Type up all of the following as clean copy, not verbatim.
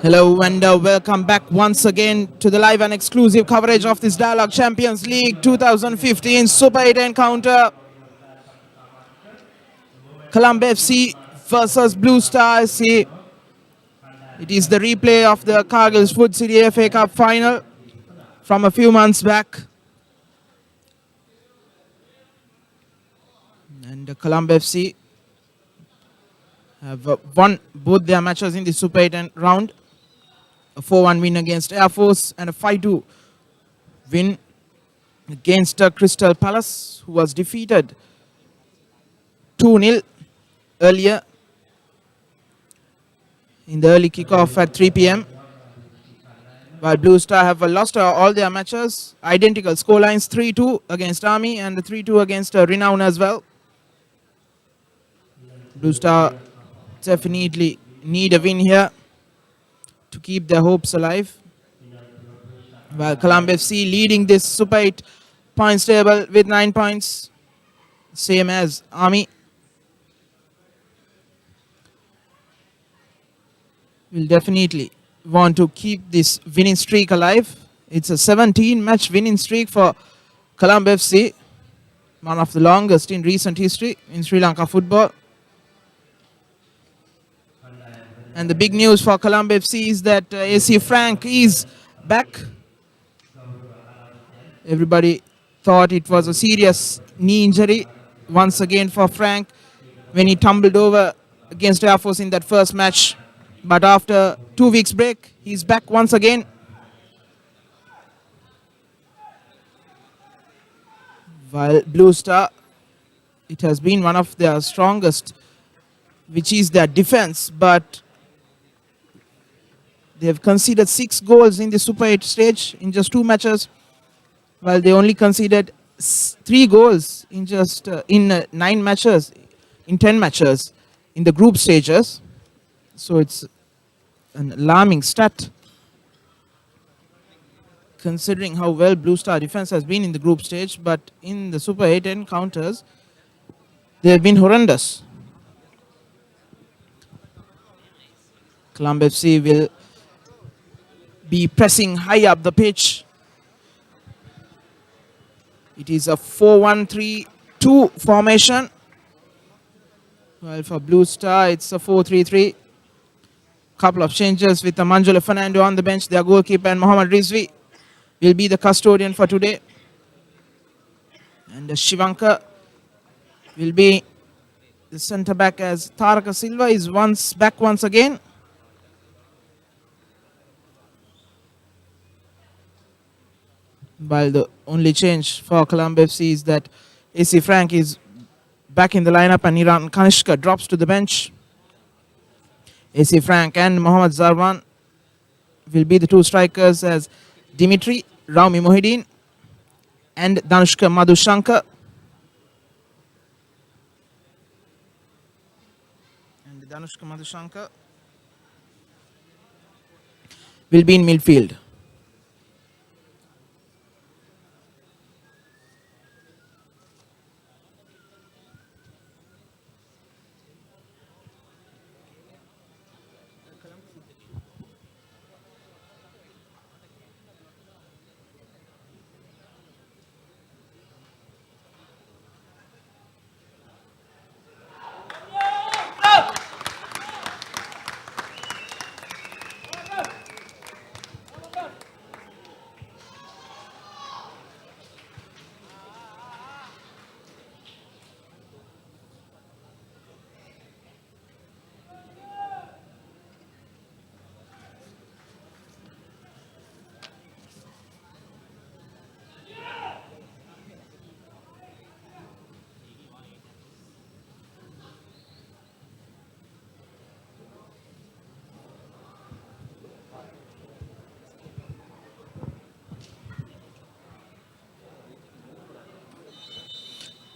Hello and welcome back once again to the live and exclusive coverage of this Dialog Champions League 2015 Super 8 encounter. Colombo FC versus Blue Star SC. It is the replay of the Cargill's Food City FA Cup final from a few months back. And the Colombo FC have won both their matches in the Super 8 round. A 4-1 win against Air Force and a 5-2 win against Crystal Palace, who was defeated 2-0 earlier in the early kickoff at 3 p.m. While Blue Star have lost all their matches, identical scorelines, 3-2 against Army and 3-2 against Renown as well. Blue Star definitely need a win here to keep their hopes alive. While Colombo FC leading this Super 8 points table with 9 points, same as Army. Will definitely want to keep this winning streak alive. It's a 17-match winning streak for Colombo FC, one of the longest in recent history in Sri Lanka football. And the big news for Colombo FC is that AC Frank is back. Everybody thought it was a serious knee injury once again for Frank when he tumbled over against Air Force in that first match. But after 2 weeks break, he's back once again. While Blue Star, it has been one of their strongest, which is their defense, but they have conceded 6 goals in the Super 8 stage in just 2 matches, while they only conceded 3 goals in just 9 matches, in 10 matches in the group stages. So it's an alarming stat, considering how well Blue Star defense has been in the group stage, but in the Super 8 encounters, they have been horrendous. Colombo FC will be pressing high up the pitch. It is a 4-1-3-2 formation. Well, for Blue Star, it's a 4-3-3. Couple of changes with Manjula Fernando on the bench. Their goalkeeper and Mohammad Rizvi will be the custodian for today. And Shivanka will be the centre back as Taraka Silva is back once again. While the only change for Colombo FC is that AC Frank is back in the lineup and Iran Kanishka drops to the bench. AC Frank and Mohammad Zarwan will be the 2 strikers as Dimitri Raumi Mohideen and Danushka Madhushankar. And Danushka Madhushankar will be in midfield.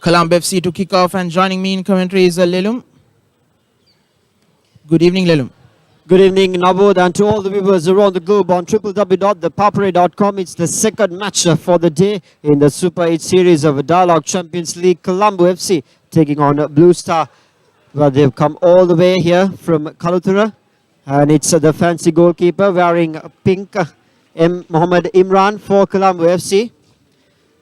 Colombo FC to kick off, and joining me in commentary is Lelum. Good evening, Lelum. Good evening, Nabod, and to all the viewers around the globe on www.thepapare.com. It's the second match for the day in the Super 8 series of Dialog Champions League. Colombo FC taking on Blue Star. Well, they've come all the way here from Kaluthura And it's the fancy goalkeeper wearing pink, Mohammed Imran for Colombo FC,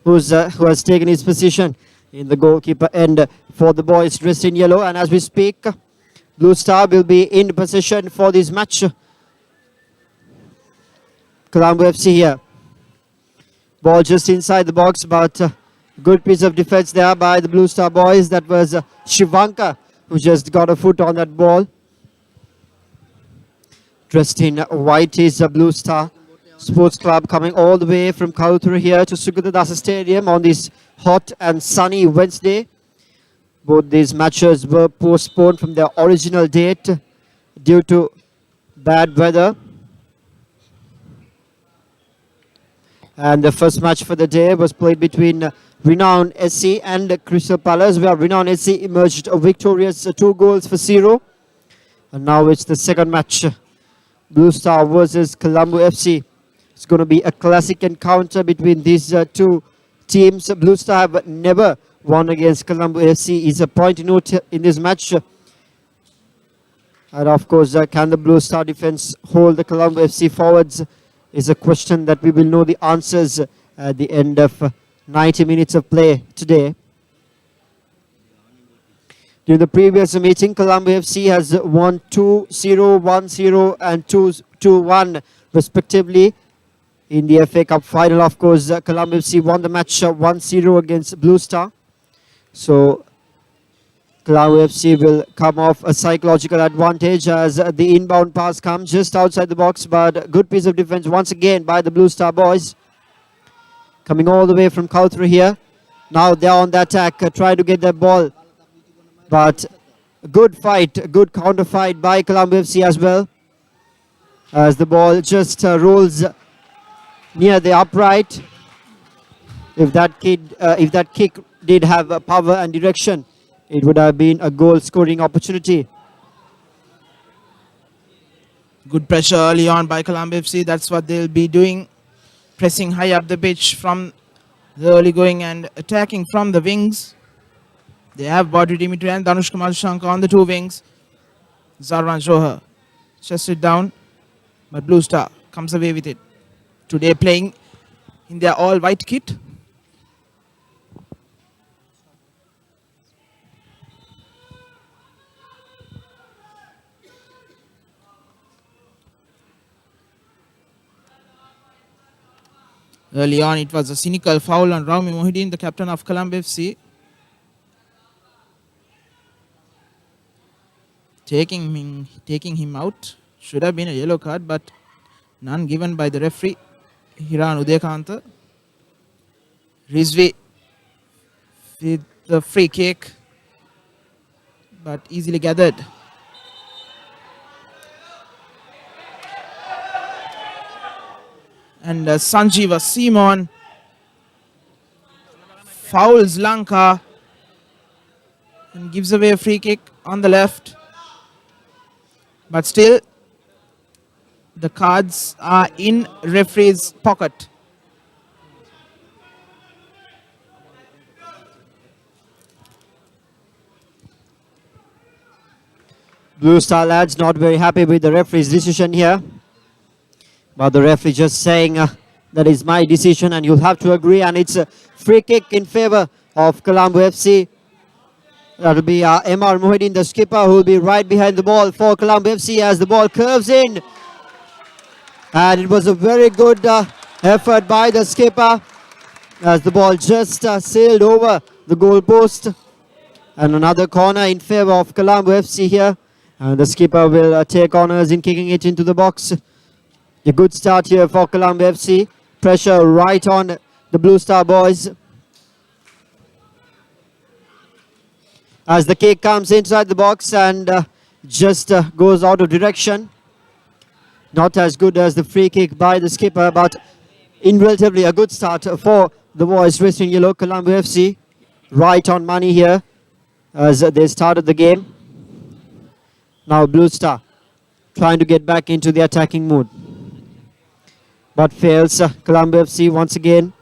who has taken his position in the goalkeeper end for the boys dressed in yellow. And as we speak, Blue Star will be in position for this match. Colombo FC here. Ball just inside the box, but good piece of defense there by the Blue Star boys. That was Shivanka who just got a foot on that ball. Dressed in white is Blue Star Sports Club, coming all the way from Kauthur here to Sukadadasa Stadium on this hot and sunny Wednesday. Both these matches were postponed from their original date due to bad weather. And the first match for the day was played between Renown SC and Crystal Palace, where Renown SC emerged victorious 2-0. And now it's the second match, Blue Star versus Colombo FC. It's going to be a classic encounter between these two teams. Blue Star have never won against Colombo FC. Is a point note in this match. And of course, can the Blue Star defense hold the Colombo FC forwards? Is a question that we will know the answers at the end of 90 minutes of play today. During the previous meeting, Colombo FC has won 2-0, 1-0 and 2-1 respectively. In the FA Cup final, of course, Colombo FC won the match 1-0 against Blue Star. So Colombo FC will come off a psychological advantage as the inbound pass comes just outside the box, but good piece of defense once again by the Blue Star boys. Coming all the way from Kauthur here. Now they're on the attack, try to get that ball. But good fight, good counter fight by Colombo FC as well. As the ball just rolls near the upright. If that kick did have power and direction, it would have been a goal scoring opportunity. Good pressure early on by Colombo FC. That's what they'll be doing. Pressing high up the pitch from the early going and attacking from the wings. They have Badri Dimitri and Danush Kumar Shankar on the two wings. Zarwan Johar chested down, but Blue Star comes away with it. Today playing in their all-white kit. Early on, it was a cynical foul on Rami Mohideen, the captain of Colombo FC. Taking him out. Should have been a yellow card, but none given by the referee, Hiran Udekanta. Rizvi with the free kick, but easily gathered. And Sanjeeva Simon fouls Lanka and gives away a free kick on the left. But still, the cards are in referee's pocket. Blue Star lads not very happy with the referee's decision here. But the referee just saying that is my decision and you'll have to agree. And it's a free kick in favor of Colombo FC. That'll be MR Mohideen, the skipper, who will be right behind the ball for Colombo FC as the ball curves in. And it was a very good effort by the skipper as the ball just sailed over the goal post. And another corner in favor of Colombo FC here. And the skipper will take honours in kicking it into the box. A good start here for Colombo FC. Pressure right on the Blue Star boys. As the kick comes inside the box and just goes out of direction. Not as good as the free kick by the skipper, but in relatively a good start for the boys dressed in yellow, Colombo FC. Right on money here as they started the game. Now Blue Star trying to get back into the attacking mood. But fails. Colombo FC once again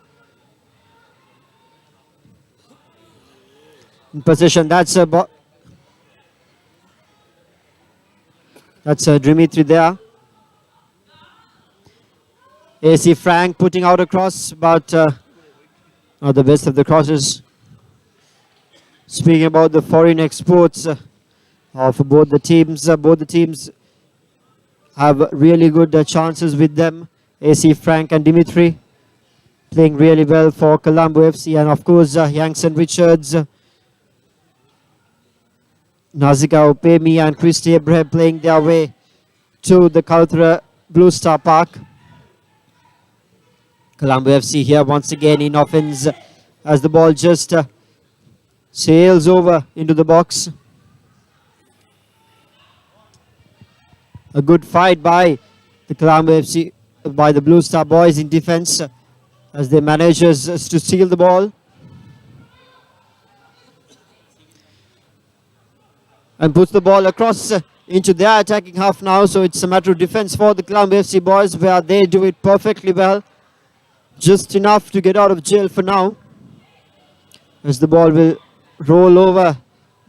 in possession. That's a That's Dimitri there. AC Frank putting out a cross, but not the best of the crosses. Speaking about the foreign exports of both the teams have really good chances with them. AC Frank and Dimitri playing really well for Colombo FC, and of course Yangson Richards, Nazika Opemi and Christy Abraham playing their way to the Kaltra Blue Star Park. Colombo FC here once again in offense as the ball just sails over into the box. A good fight by the Colombo FC, by the Blue Star boys in defense as they manage to steal the ball. And puts the ball across into their attacking half now. So it's a matter of defense for the Colombo FC boys, where they do it perfectly well. Just enough to get out of jail for now. As the ball will roll over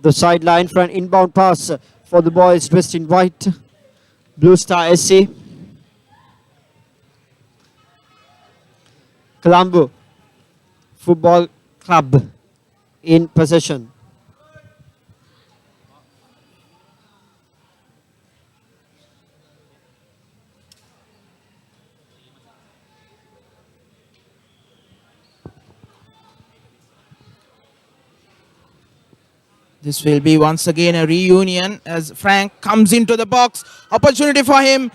the sideline for an inbound pass for the boys dressed in white. Blue Star SC. Colombo Football Club in possession. This will be once again a reunion as Frank comes into the box. Opportunity for him,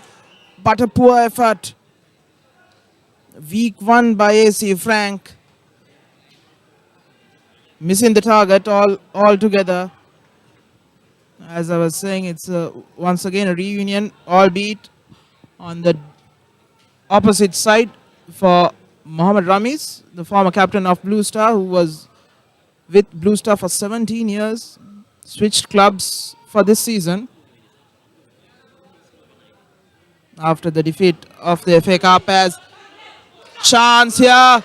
but a poor effort. Weak one by AC Frank. Missing the target altogether. As I was saying, it's once again a reunion, albeit on the opposite side for Mohammad Ramis, the former captain of Blue Star, who was with Blue Star for 17 years, switched clubs for this season after the defeat of the FA Cup. As chance here,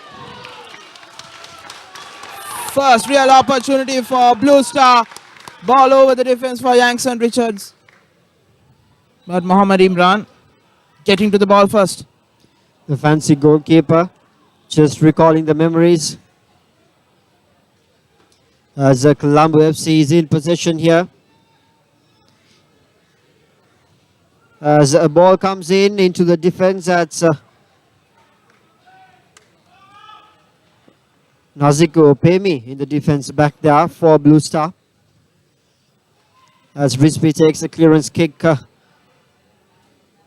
first real opportunity for Blue Star, ball over the defense for Yangson Richards, but Mohammad Imran getting to the ball first. The fancy goalkeeper just recalling the memories as Colombo FC is in possession here. As a ball comes in into the defense, that's Naziko Opemi in the defense back there for Blue Star. As Risby takes a clearance kick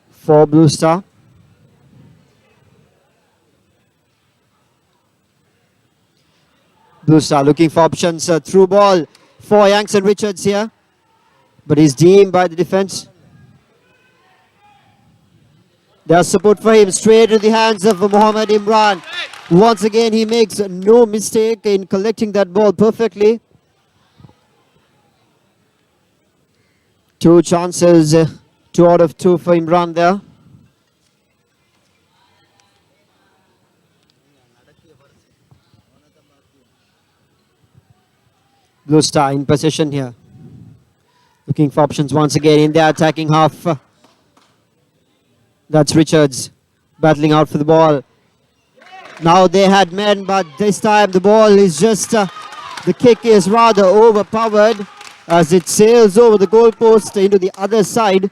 for Blue Star. Blue Star looking for options, through ball for Yangson Richards here, but he's deemed by the defense. There's support for him straight in the hands of Mohammad Imran. Once again, he makes no mistake in collecting that ball perfectly. Two chances, 2 out of 2 for Imran there. Blue Star in possession here. Looking for options once again in the attacking half. That's Richards battling out for the ball. Now they had men, but this time the ball is just, the kick is rather overpowered as it sails over the goalpost into the other side.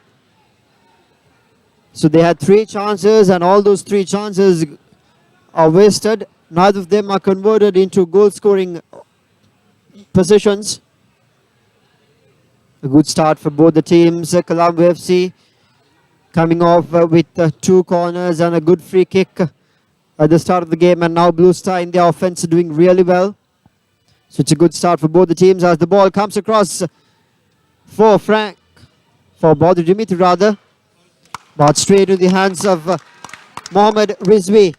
So they had 3 chances, and all those 3 chances are wasted. Neither of them are converted into goal scoring positions. A good start for both the teams. Colombo FC coming off with 2 corners and a good free kick at the start of the game, and now Blue Star in the offense doing really well. So it's a good start for both the teams as the ball comes across for Badr Dimitri rather, but straight in the hands of Mohammad Rizvi,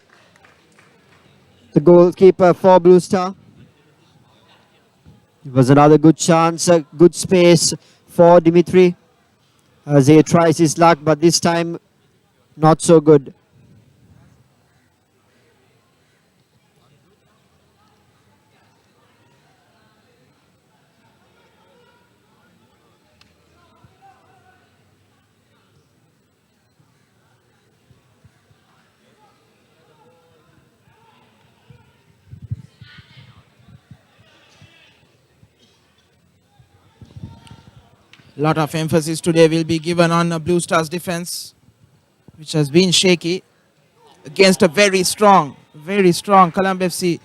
the goalkeeper for Blue Star. It was another good chance, good space for Dimitri as he tries his luck, but this time not so good. Lot of emphasis today will be given on Blue Stars defense, which has been shaky against a very strong Colombo FC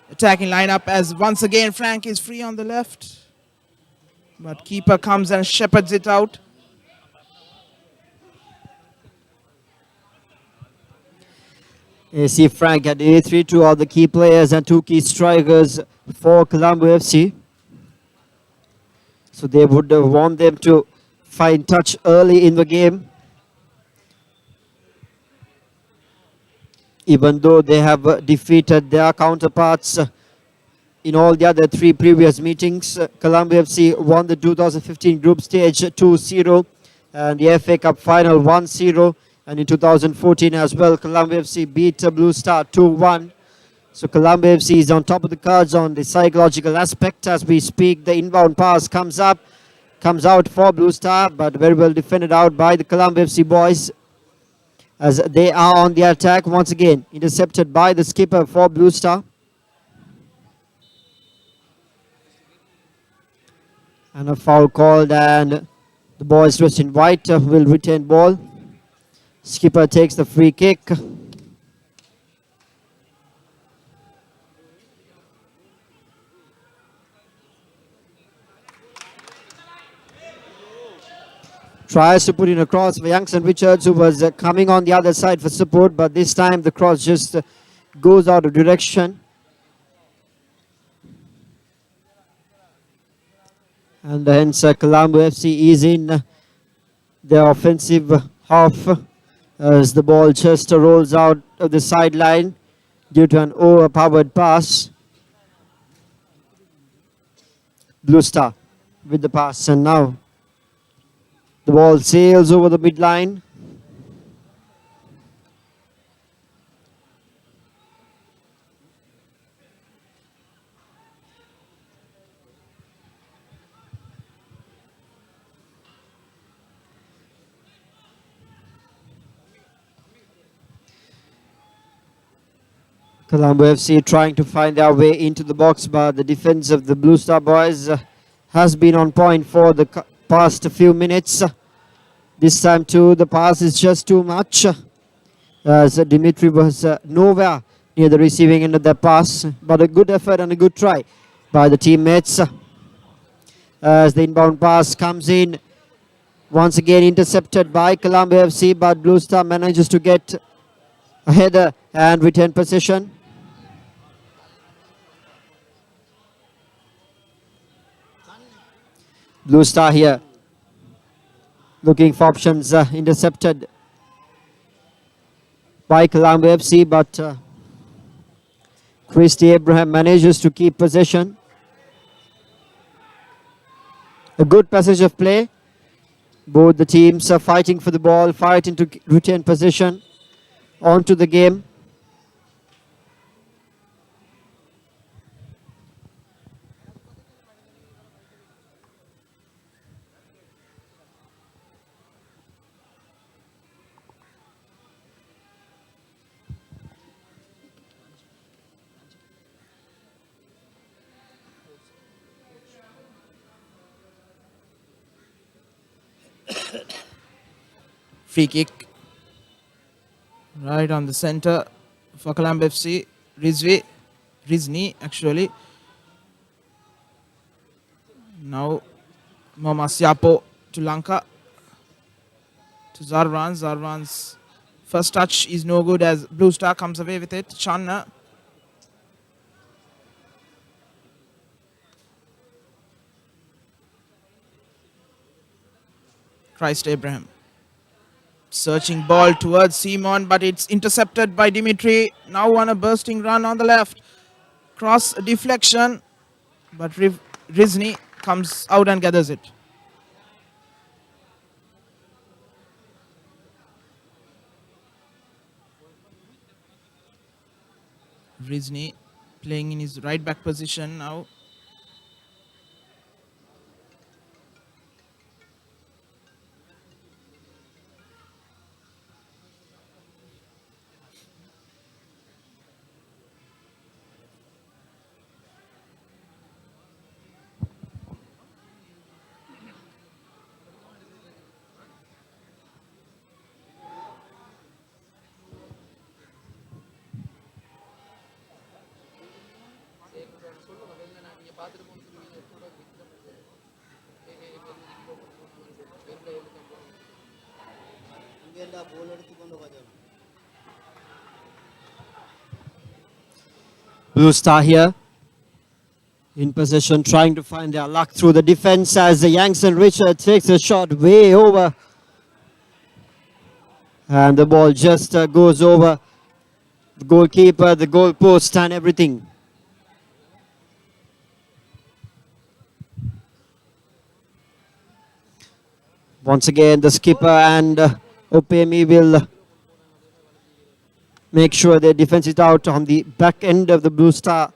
attacking lineup, as once again Frank is free on the left. But keeper comes and shepherds it out. AC Frank at 83, two of the key players and two key strikers for Colombo FC. So they would want them to find touch early in the game. Even though they have defeated their counterparts in all the other three previous meetings. Colombo FC won the 2015 group stage 2-0 and the FA Cup final 1-0. And in 2014 as well, Colombo FC beat Blue Star 2-1. So Colombo FC is on top of the cards on the psychological aspect. As we speak, the inbound pass comes out for Blue Star, but very well defended out by the Colombo FC boys, as they are on the attack once again. Intercepted by the skipper for Blue Star. And a foul called, and the boys dressed in white will retain ball. Skipper takes the free kick. Tries to put in a cross for Youngson Richards, who was coming on the other side for support, but this time the cross just goes out of direction. And hence Colombo FC is in the offensive half as the ball just rolls out of the sideline due to an overpowered pass. Blue Star with the pass, and now the ball sails over the midline. Colombo FC trying to find their way into the box, but the defense of the Blue Star boys has been on point for the past few minutes. This time too, the pass is just too much, as Dimitri was nowhere near the receiving end of that pass, but a good effort and a good try by the teammates. As the inbound pass comes in, once again intercepted by Colombo FC, but Blue Star manages to get a header and retain possession. Blue Star here looking for options, intercepted by Colombo FC, but Christy Abraham manages to keep possession. A good passage of play. Both the teams are fighting for the ball, fighting to retain possession onto the game. Free kick right on the center for Colombo FC. Rizni actually. Now Mama Siapo to Lanka. To Zarvan. Zarvan's first touch is no good as Blue Star comes away with it. Channa. Christ Abraham. Searching ball towards Simon, but it's intercepted by Dimitri. Now on a bursting run on the left. Cross deflection, but Rizni comes out and gathers it. Rizni playing in his right back position now. Blue Star here in possession, trying to find their luck through the defense as the Youngson Richard takes a shot way over. And the ball just goes over the goalkeeper, the goal post and everything. Once again, the skipper and Opemi will make sure their defense is out on the back end of the Blue Star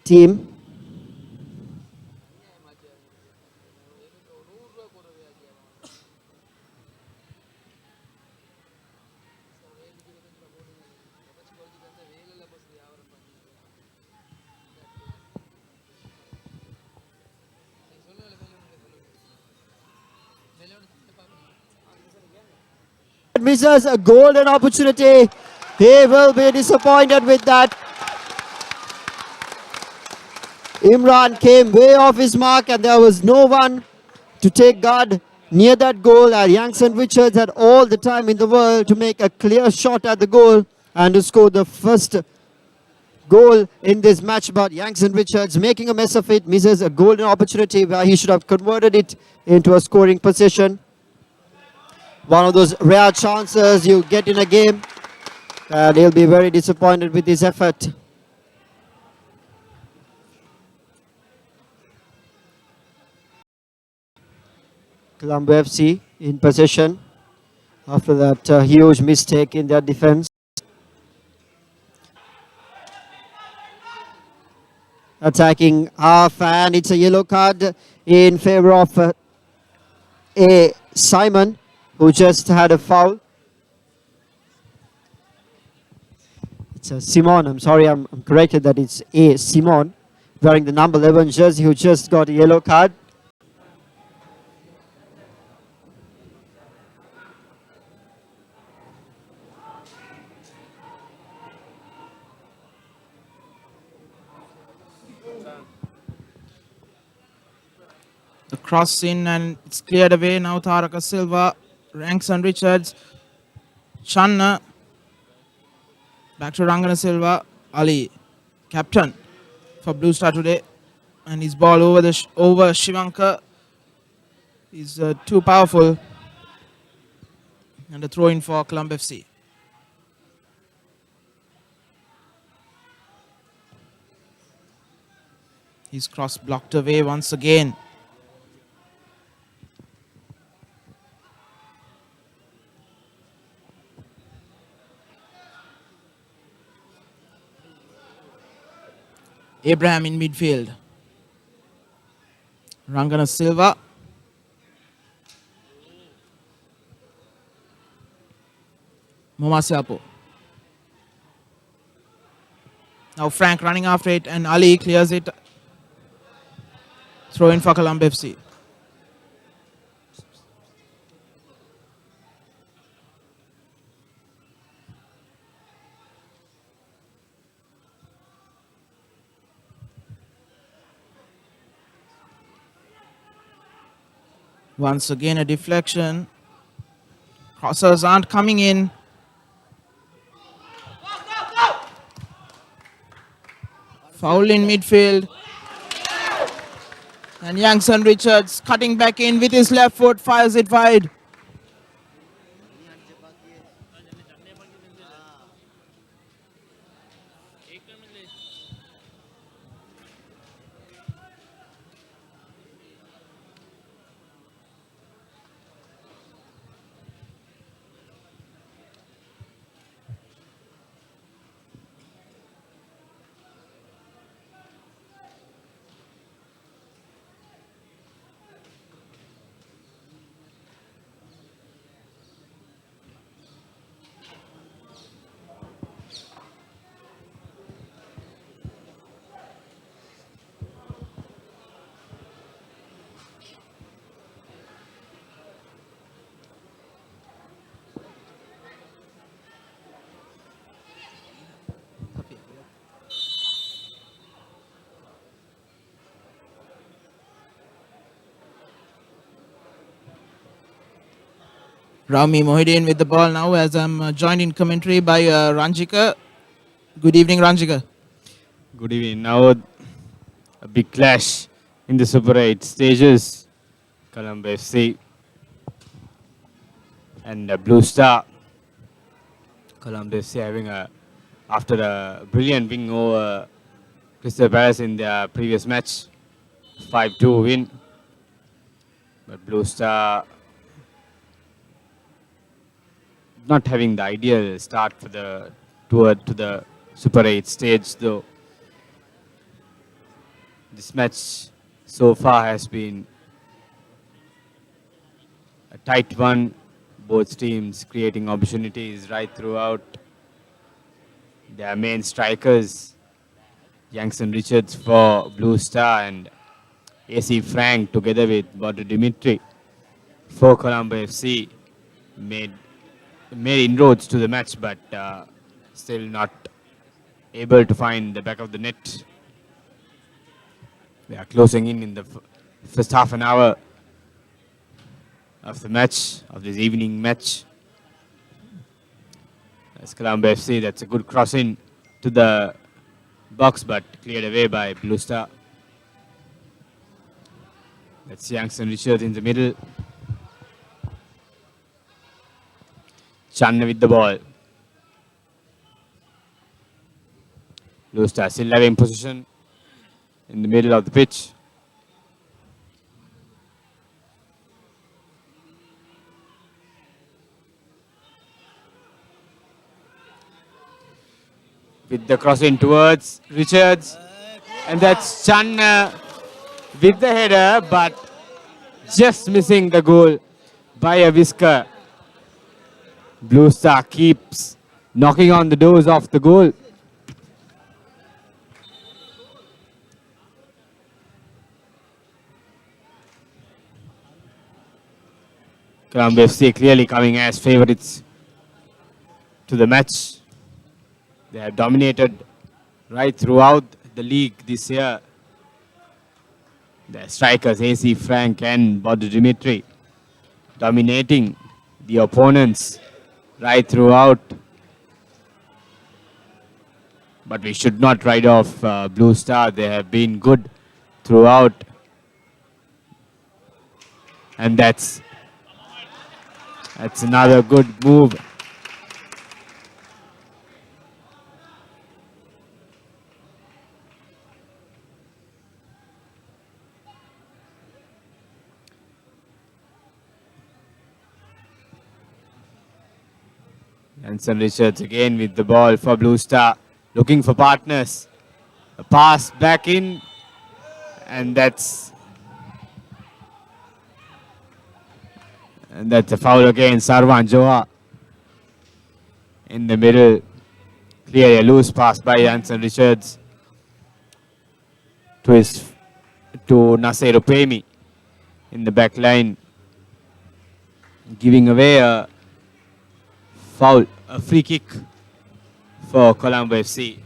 team. Misses a golden opportunity. He will be disappointed with that. Imran came way off his mark and there was no one to take guard near that goal. And Youngson Richards had all the time in the world to make a clear shot at the goal and to score the first goal in this match. But Youngson Richards making a mess of it, misses a golden opportunity where he should have converted it into a scoring position. One of those rare chances you get in a game, and he'll be very disappointed with his effort. Colombo FC in possession after that huge mistake in their defense. Attacking half, and it's a yellow card in favor of a Simon, who just had a foul. It's a Simon, I'm sorry, I'm corrected that it's a Simon, wearing the number 11 jersey, who just got a yellow card. The cross in and it's cleared away. Now Taraka Silva, Youngson Richards, Shanna. Back to Rangana Silva. Ali, captain for Blue Star today. And his ball over over Shivanka. He's too powerful. And a throw in for Colombo FC. His cross blocked away once again. Abraham in midfield. Rangana Silva. Momasiapo. Now Frank running after it and Ali clears it. Throw in for Colombo FC. Once again a deflection. Crossers aren't coming in. Foul in midfield. And Youngson Richards cutting back in with his left foot, fires it wide. Rami Mohideen with the ball now as I'm joined in commentary by Ranjika. Good evening, Ranjika. Good evening. Now a big clash in the Super 8 stages. Colombo FC and Blue Star. Colombo FC having after a brilliant win over Crystal Palace in their previous match, 5-2 win. But Blue Star not having the ideal start for the tour to the Super 8 stage though. This match so far has been a tight one. Both teams creating opportunities right throughout. Their main strikers, Youngson Richards for Blue Star and AC Frank together with Bodo Dimitri for Colombo FC made inroads to the match, but still not able to find the back of the net. They are closing in the first half an hour of the match, of this evening match. As Colombo FC, that's a good cross in to the box, but cleared away by Blue Star. That's Youngson Richards in the middle. Channa with the ball. Blue Star still having position in the middle of the pitch. With the cross in towards Richards. And that's Channa with the header, but just missing the goal by a whisker. Blue Star keeps knocking on the doors of the goal. Colombo FC clearly coming as favourites to the match. They have dominated right throughout the league this year. The strikers AC Frank and Bodo Dimitri dominating the opponents right throughout. But we should not write off Blue Star. They have been good throughout. And that's another good move. Youngson Richards again with the ball for Blue Star, looking for partners. A pass back in, and that's a foul again. Sarwan Johar in the middle. Clear a loose pass by Youngson Richards to Nasser Upemi in the back line, giving away a foul, a free kick for Colombo FC.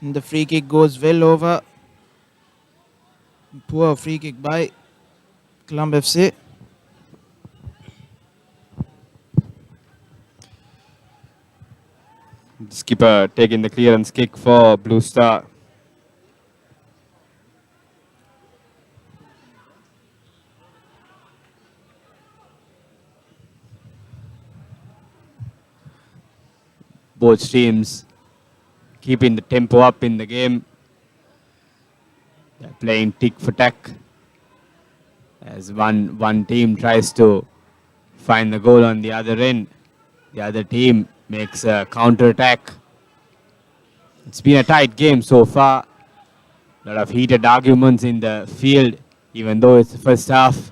And the free kick goes well over. Poor free kick by Colombo FC. Skipper taking the clearance kick for Blue Star. Both teams keeping the tempo up in the game. They're playing tick for tack as one team tries to find the goal on the other end. The other team makes a counter attack. It's been a tight game so far. A lot of heated arguments in the field, even though it's the first half.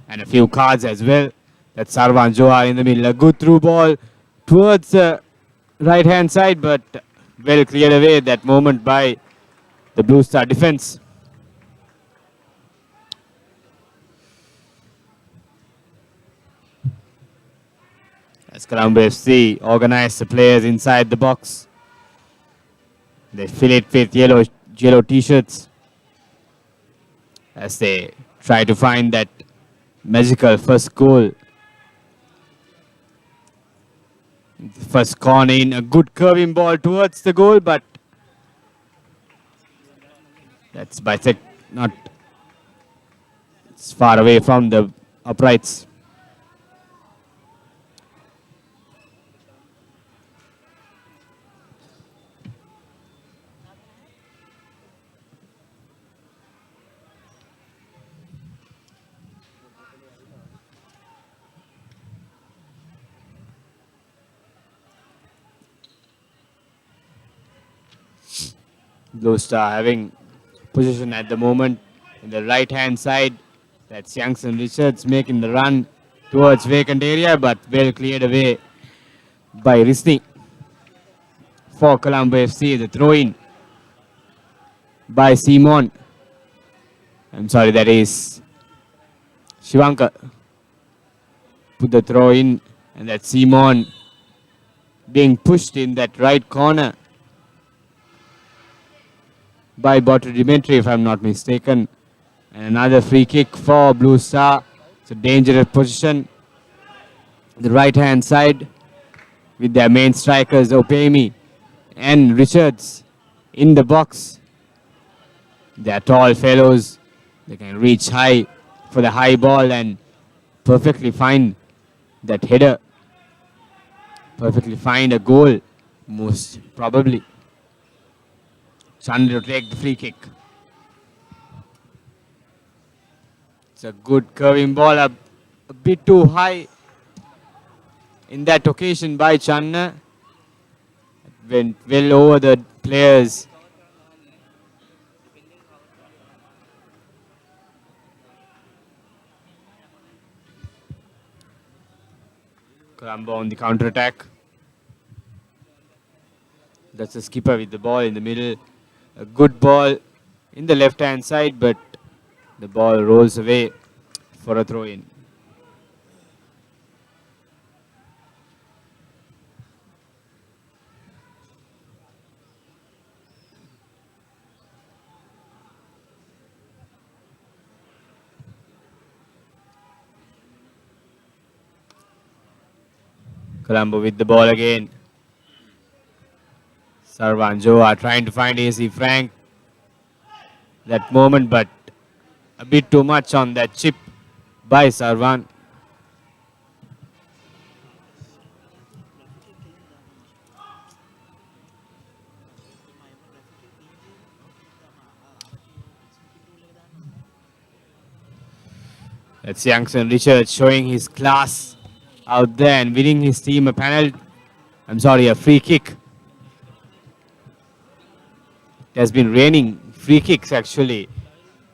And a few cards as well. That's Sarwan Johar in the middle. A good through ball towards the right hand side, but well cleared away that moment by the Blue Star defense. As Colombo FC organize the players inside the box. They fill it with yellow t-shirts as they try to find that magical first goal. First corner in, a good curving ball towards the goal, but that's bisect, not, it's far away from the uprights. Blue Star having position at the moment in the right hand side. That's Youngson Richards making the run towards vacant area, but well cleared away by Risni for Colombo FC. The throw in by Simon. I'm sorry, that is Shivankar. Put the throw in, and that's Simon being pushed in that right corner by Botter Dimitri, if I'm not mistaken. And another free kick for Blue Star. It's a dangerous position. The right hand side with their main strikers Opemi and Richards in the box. They're tall fellows. They can reach high for the high ball and perfectly find that header. Perfectly find a goal, most probably. Chandra to take the free kick. It's a good curving ball, a bit too high in that occasion by Chandra. Went well over the players. Colombo on the counter attack. That's the skipper with the ball in the middle. A good ball in the left hand side, but the ball rolls away for a throw in. Colombo with the ball again. Sarvan Joa trying to find AC Frank. That moment, but a bit too much on that chip by Sarvan. That's Youngson Richards showing his class out there and winning his team a free kick. It has been raining free kicks actually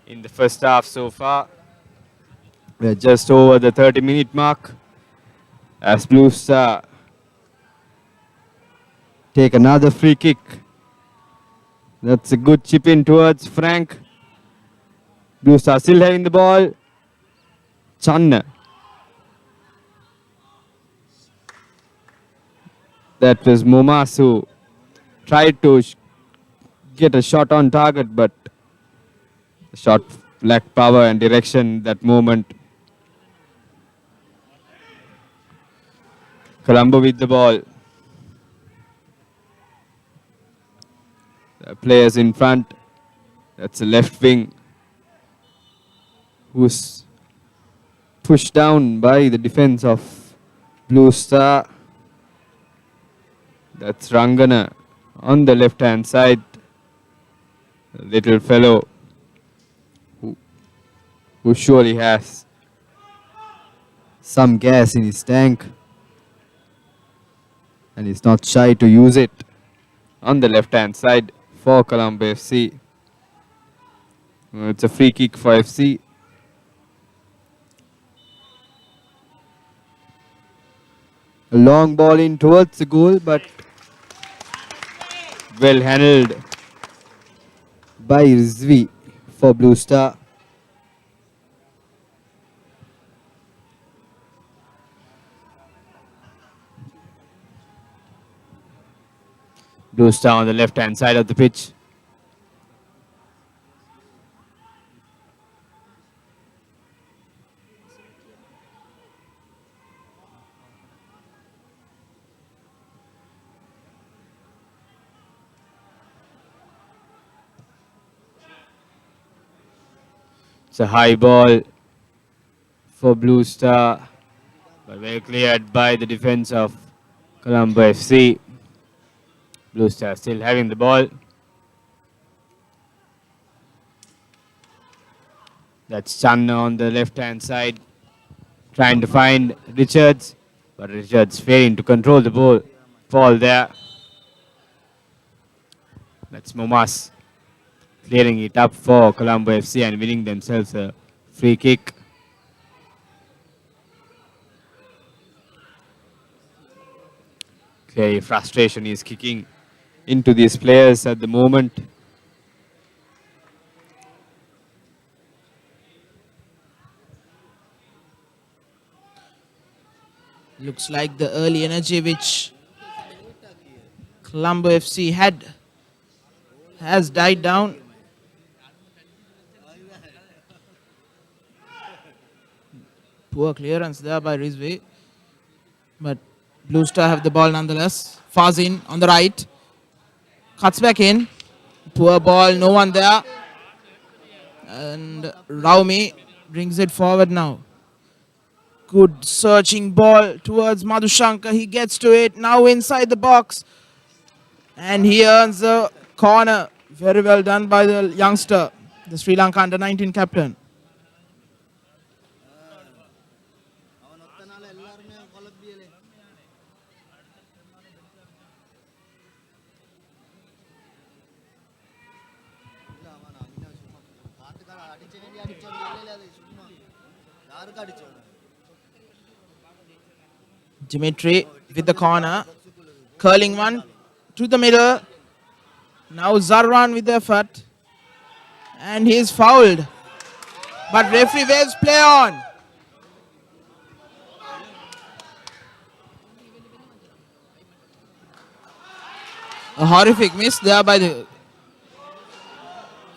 in the first half so far. We're just over the 30-minute mark as Blue Star take another free kick. That's a good chip in towards Frank. Blue Star still having the ball. Channa. That was Momas who tried to get a shot on target, but the shot lacked power and direction that moment. Colombo with the ball. The players in front. That's the left wing who's pushed down by the defense of Blue Star. That's Rangana on the left hand side. A little fellow who surely has some gas in his tank and is not shy to use it on the left hand side for Colombo FC. It's a free kick for FC. A long ball in towards the goal, but Well handled. by Rizvi for Blue Star. Blue Star on the left hand side of the pitch. It's a high ball for Blue Star, but well cleared by the defense of Colombo FC. Blue Star still having the ball. That's Channa on the left hand side, trying to find Richards, but Richards failing to control the ball there. That's Momas clearing it up for Colombo FC and winning themselves a free kick. Clearly frustration is kicking into these players at the moment. Looks like the early energy which Colombo FC has died down. Poor clearance there by Rizvi. But Blue Star have the ball nonetheless. Fazin on the right. Cuts back in. Poor ball, no one there. And Raumi brings it forward now. Good searching ball towards Madhushankar. He gets to it. Now inside the box. And he earns the corner. Very well done by the youngster, the Sri Lanka under-19 captain. Dimitri with the corner. Curling one to the middle. Now Zarwan with the effort. And he is fouled. But referee waves play on. A horrific miss there by the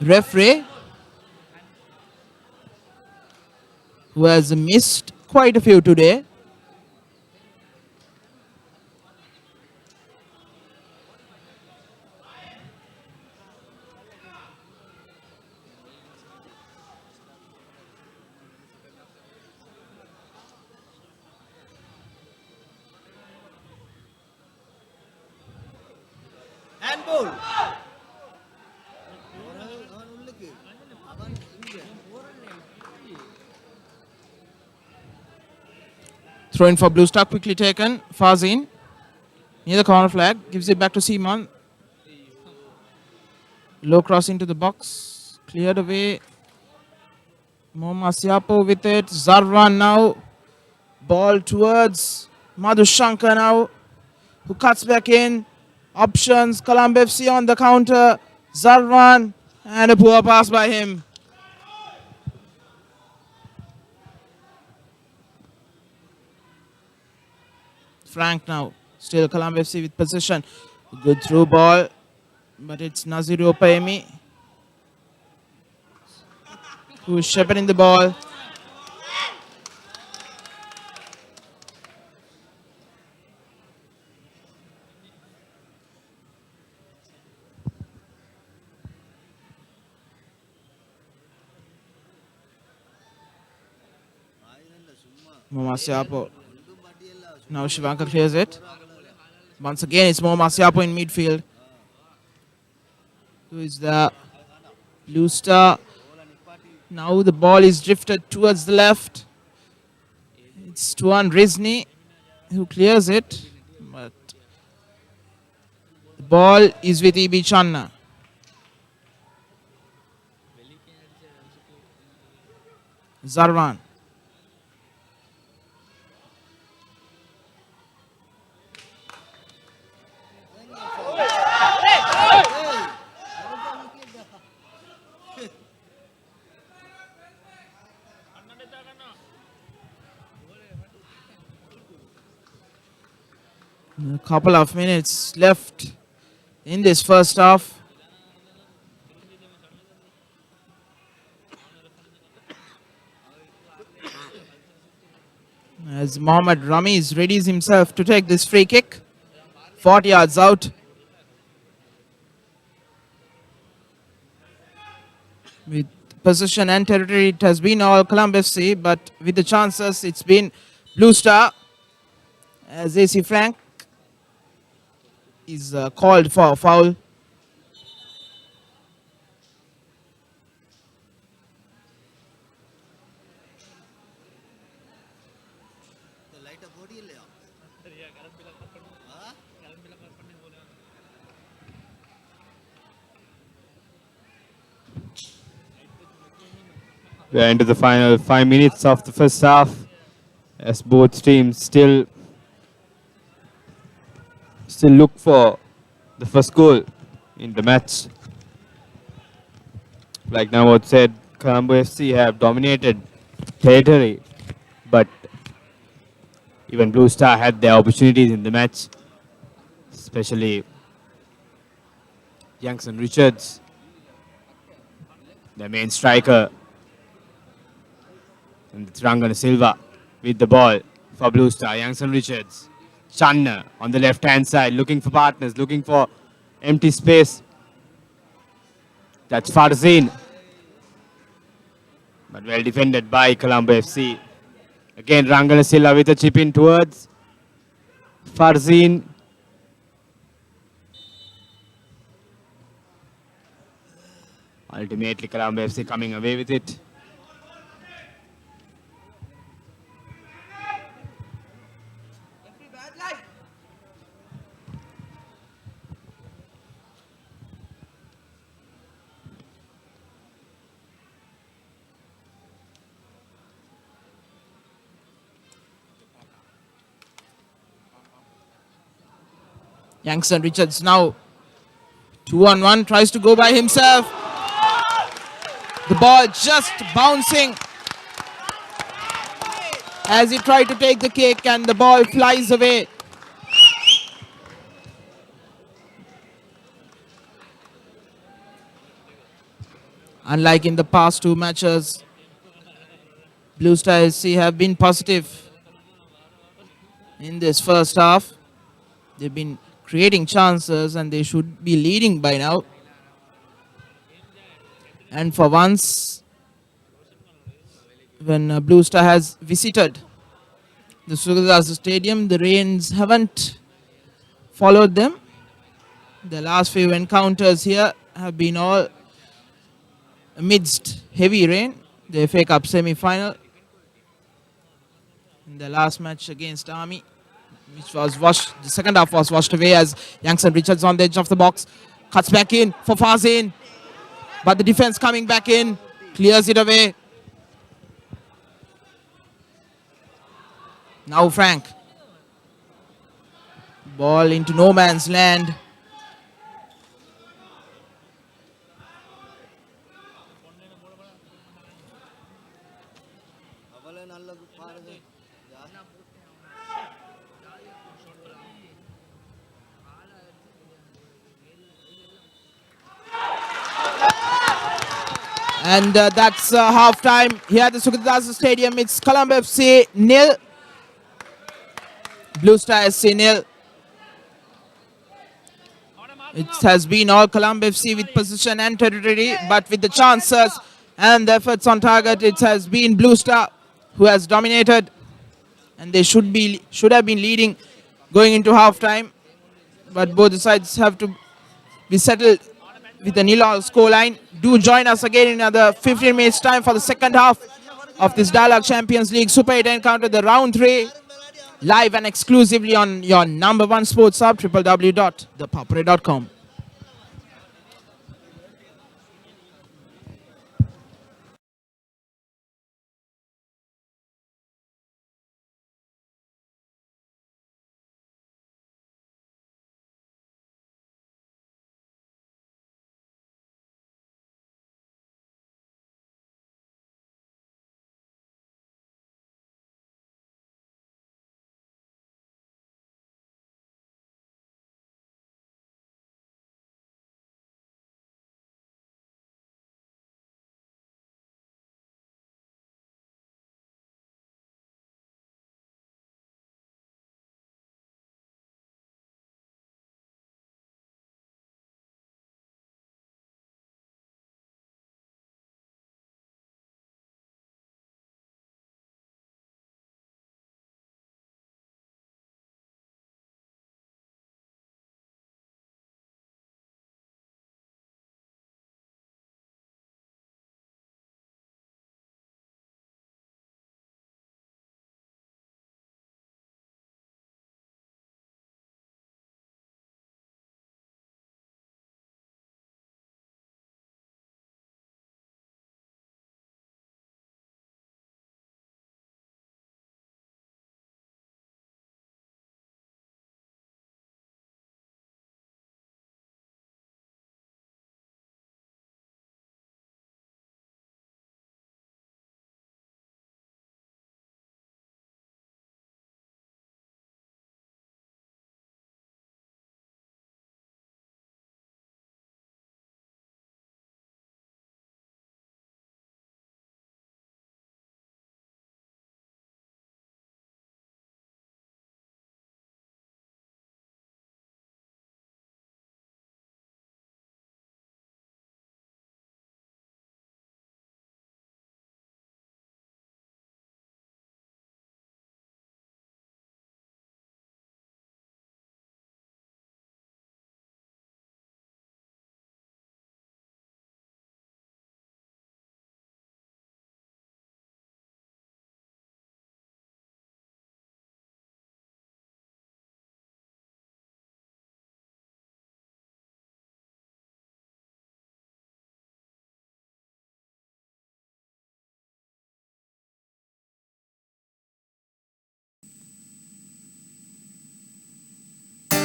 referee, who has missed quite a few today. Handball. Throw in for Blue Star, quickly taken. Fazin near the corner flag, gives it back to Seaman. Low cross into the box, cleared away. Momasiapo with it. Zarwan now. Ball towards Madhushankar now, who cuts back in. Options, Colombo FC on the counter. Zarwan, and a poor pass by him. Frank now, still Colombo FC with possession. Good through ball, but it's Naziru Opayemi who is shepherding the ball. Momasiapo. Now Shivanka clears it. Once again, it's Momasiapo in midfield. Who is the Blue Star? Now the ball is drifted towards the left. It's Tuan Rizni who clears it. But the ball is with EB Channa. Zarwan. A couple of minutes left in this first half. As Mohammad Ramiz readies himself to take this free kick. 40 yards out. With possession and territory, it has been all Colombo FC, but with the chances, it's been Blue Star. As AC Frank is called for a foul. We're into the final 5 minutes of the first half as both teams still look for the first goal in the match. Like Nawad said, Colombo FC have dominated territory, but even Blue Star had their opportunities in the match, especially Youngson Richards, their main striker, and it's Rangana Silva with the ball for Blue Star. Youngson Richards, Channa on the left-hand side, looking for partners, looking for empty space. That's Farzin, but well defended by Colombo FC. Again, Rangana Silva with a chip in towards Farzin. Ultimately, Colombo FC coming away with it. Youngson Richards now 2-on-1, tries to go by himself. The ball just bouncing as he tried to take the kick and the ball flies away. Unlike in the past two matches, Blue Star SC have been positive in this first half. They've been creating chances and they should be leading by now. And for once, when Blue Star has visited the Sugadas Stadium, the rains haven't followed them. The last few encounters here have been all amidst heavy rain. The FA Cup semi-final, in the last match against Army, which was washed, the second half was washed away as Youngson Richards on the edge of the box, cuts back in for Farzin, but the defense coming back in, clears it away. Now Frank. Ball into no man's land. And that's half time here at the Sukhadas Stadium. It's Colombo FC 0, Blue Star SC 0. It has been all Colombo FC with possession and territory, but with the chances and the efforts on target, it has been Blue Star who has dominated, and they should have been leading going into half time, but both the sides have to be settled with a 0-all scoreline. Do join us again in another 15 minutes time for the second half of this Dialog Champions League Super 8 encounter, the round 3, live and exclusively on your number one sports hub, www.thepapare.com.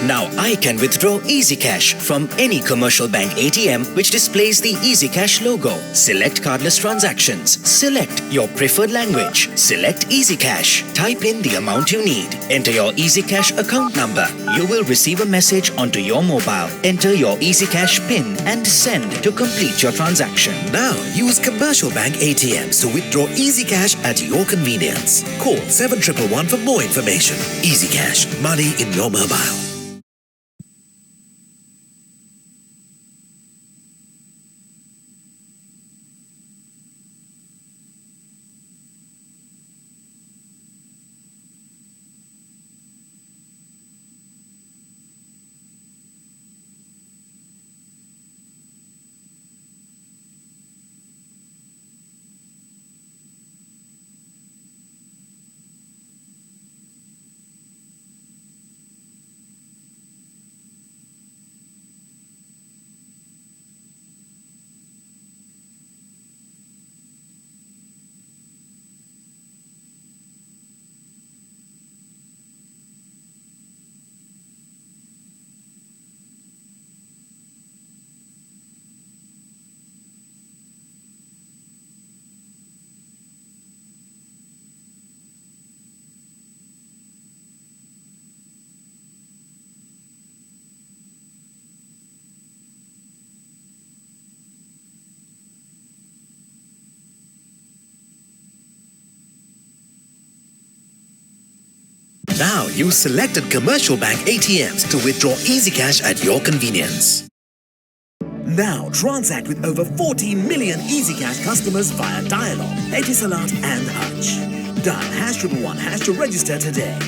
Now I can withdraw Easy Cash from any commercial bank ATM which displays the Easy Cash logo. Select cardless transactions. Select your preferred language. Select Easy Cash. Type in the amount you need. Enter your Easy Cash account number. You will receive a message onto your mobile. Enter your Easy Cash PIN and send to complete your transaction. Now use commercial bank ATMs to withdraw Easy Cash at your convenience. Call 7111 for more information. Easy Cash, money in your mobile. Now use selected commercial bank ATMs to withdraw Easy Cash at your convenience. Now transact with over 14 million Easy Cash customers via Dialog, Etisalat and Hutch. Dial #111# to register today.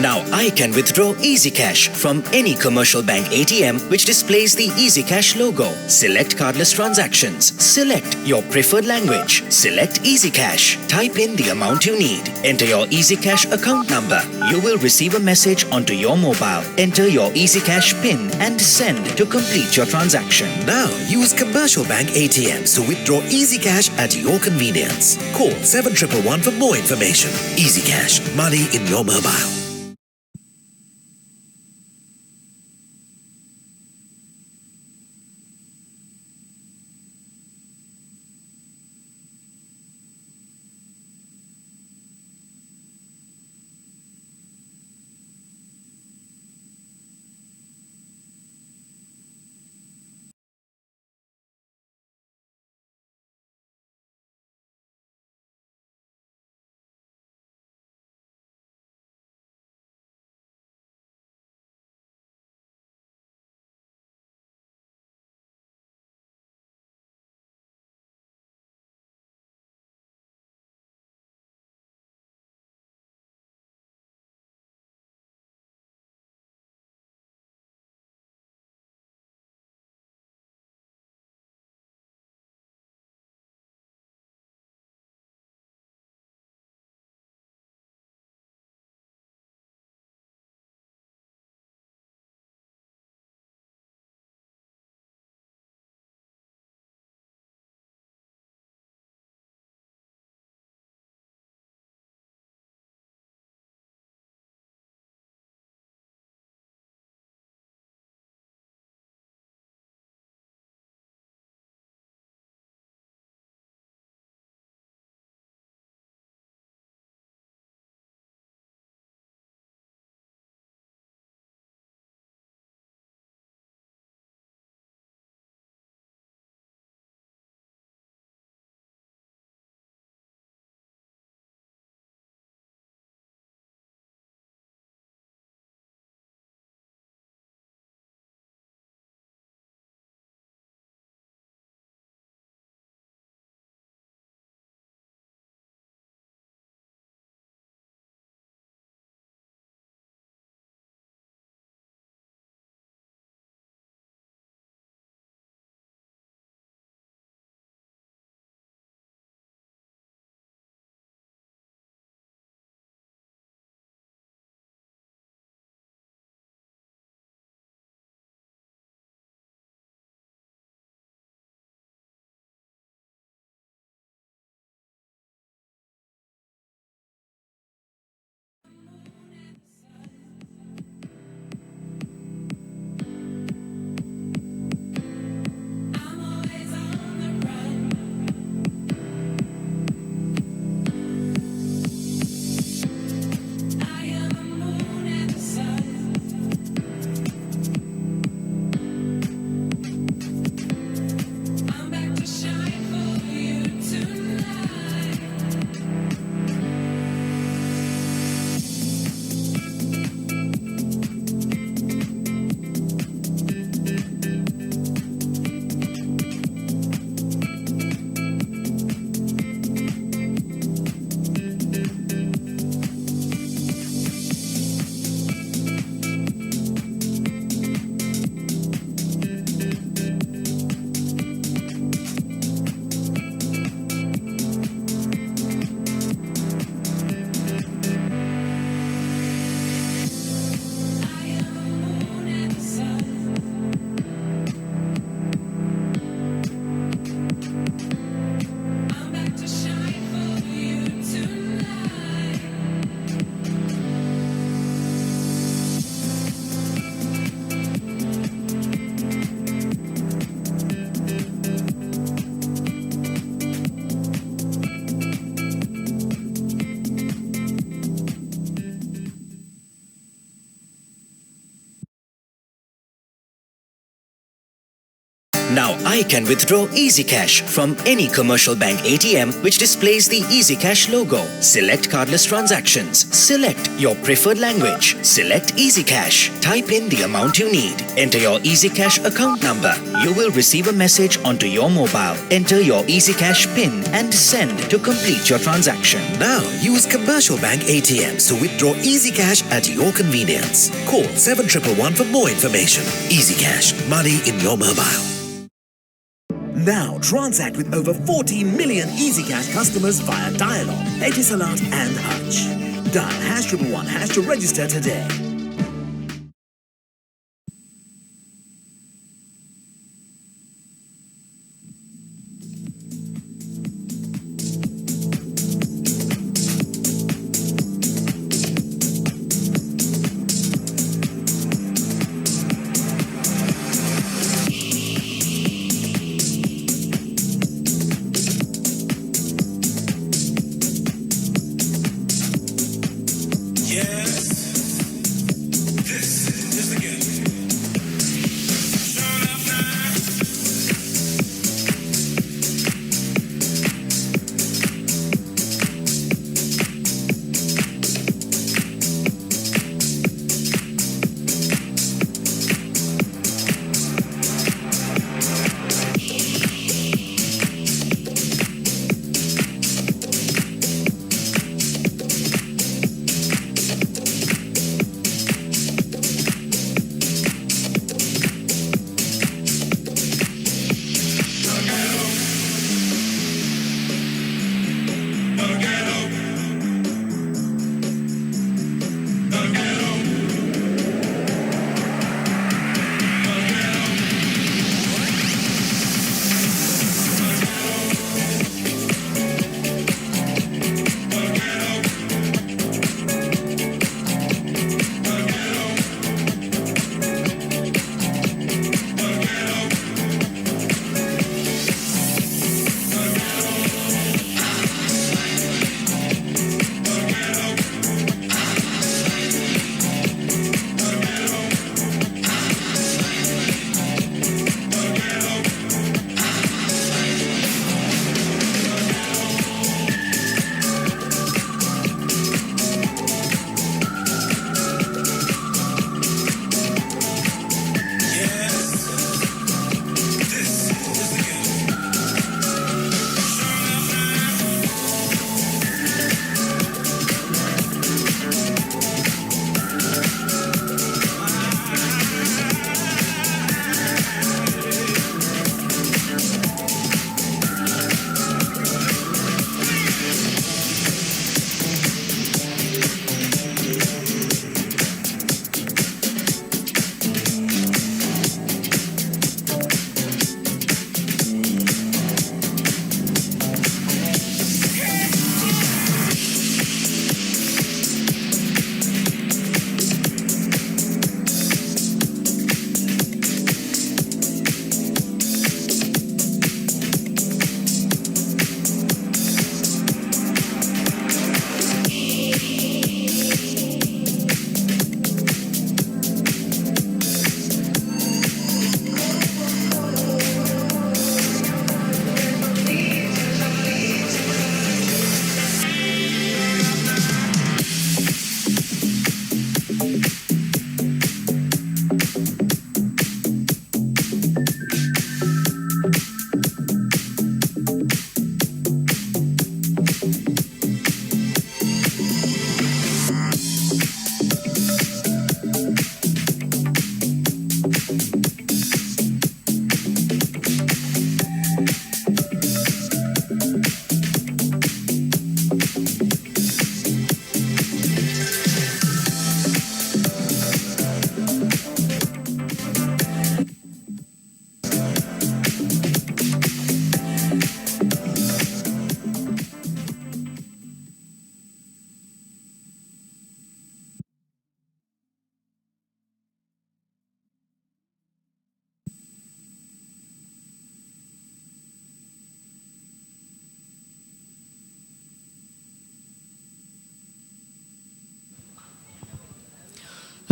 Now I can withdraw Easy Cash from any commercial bank ATM which displays the Easy Cash logo. Select cardless transactions. Select your preferred language. Select Easy Cash. Type in the amount you need. Enter your Easy Cash account number. You will receive a message onto your mobile. Enter your Easy Cash PIN and send to complete your transaction. Now use commercial bank ATMs to withdraw Easy Cash at your convenience. Call 7111 for more information. Easy Cash, money in your mobile. Now I can withdraw Easy Cash from any commercial bank ATM which displays the Easy Cash logo. Select cardless transactions. Select your preferred language. Select Easy Cash. Type in the amount you need. Enter your Easy Cash account number. You will receive a message onto your mobile. Enter your Easy Cash PIN and send to complete your transaction. Now use commercial bank ATMs to withdraw Easy Cash at your convenience. Call 7111 for more information. Easy Cash, money in your mobile. Now transact with over 14 million Easy Cash customers via Dialog, Etisalat and Hutch. Dial #111# to register today.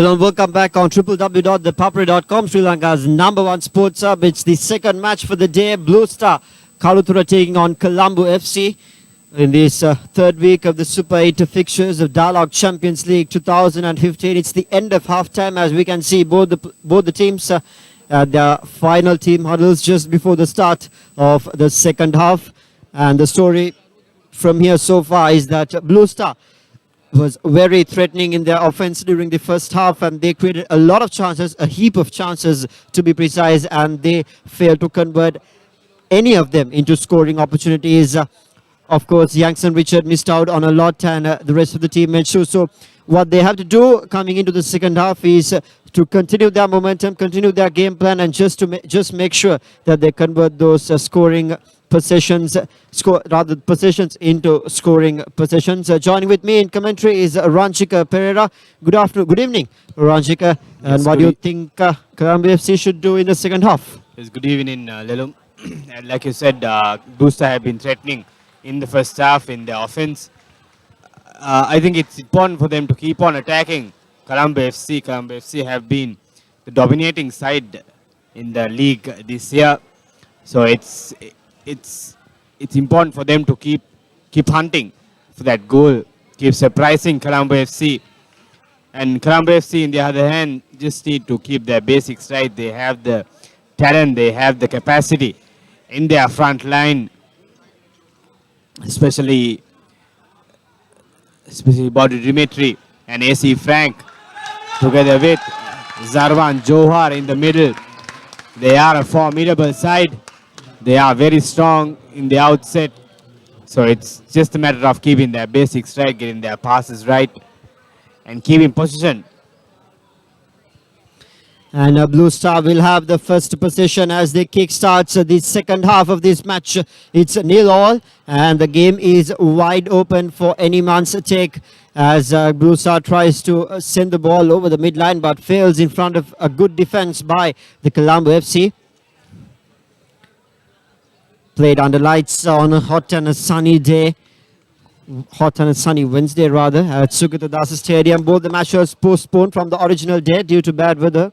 Hello and welcome back on www.thepapare.com, Sri Lanka's #1 sports hub. It's the second match for the day. Blue Star Kaluthura taking on Colombo FC in this third week of the Super 8 fixtures of Dialog Champions League 2015. It's the end of half-time, as we can see both the teams at their final team huddles just before the start of the second half. And the story from here so far is that Blue Star was very threatening in their offense during the first half, and they created a lot of chances, a heap of chances to be precise, and they failed to convert any of them into scoring opportunities. Of course, Youngson Richard missed out on a lot, and the rest of the team made sure. So what they have to do coming into the second half is to continue their momentum, continue their game plan, and just make sure that they convert those scoring possessions, possessions into scoring possessions. Joining with me in commentary is Ranjika Pereira. Good afternoon, good evening, Ranjika. And what do you think Colombo FC should do in the second half? Yes, good evening, Lelum. And like you said, Booster have been threatening in the first half in their offense. I think it's important for them to keep on attacking Colombo FC. Colombo FC have been the dominating side in the league this year. So it's important for them to keep hunting for that goal, keep surprising Colombo FC. And Colombo FC, on the other hand, just need to keep their basics right. They have the talent, they have the capacity in their front line, especially Body Dimitri and AC Frank, together with Zarwan Johar in the middle. They are a formidable side. They are very strong in the outset. So it's just a matter of keeping their basics right, getting their passes right, and keeping position. And Blue Star will have the first possession as they kick-start the second half of this match. It's 0-0, and the game is wide open for any man's take as Blue Star tries to send the ball over the midline but fails in front of a good defense by the Colombo FC. Played under lights on a hot and a sunny day. Hot and a sunny Wednesday rather at Sugata Dasa Stadium. Both the matches postponed from the original day due to bad weather.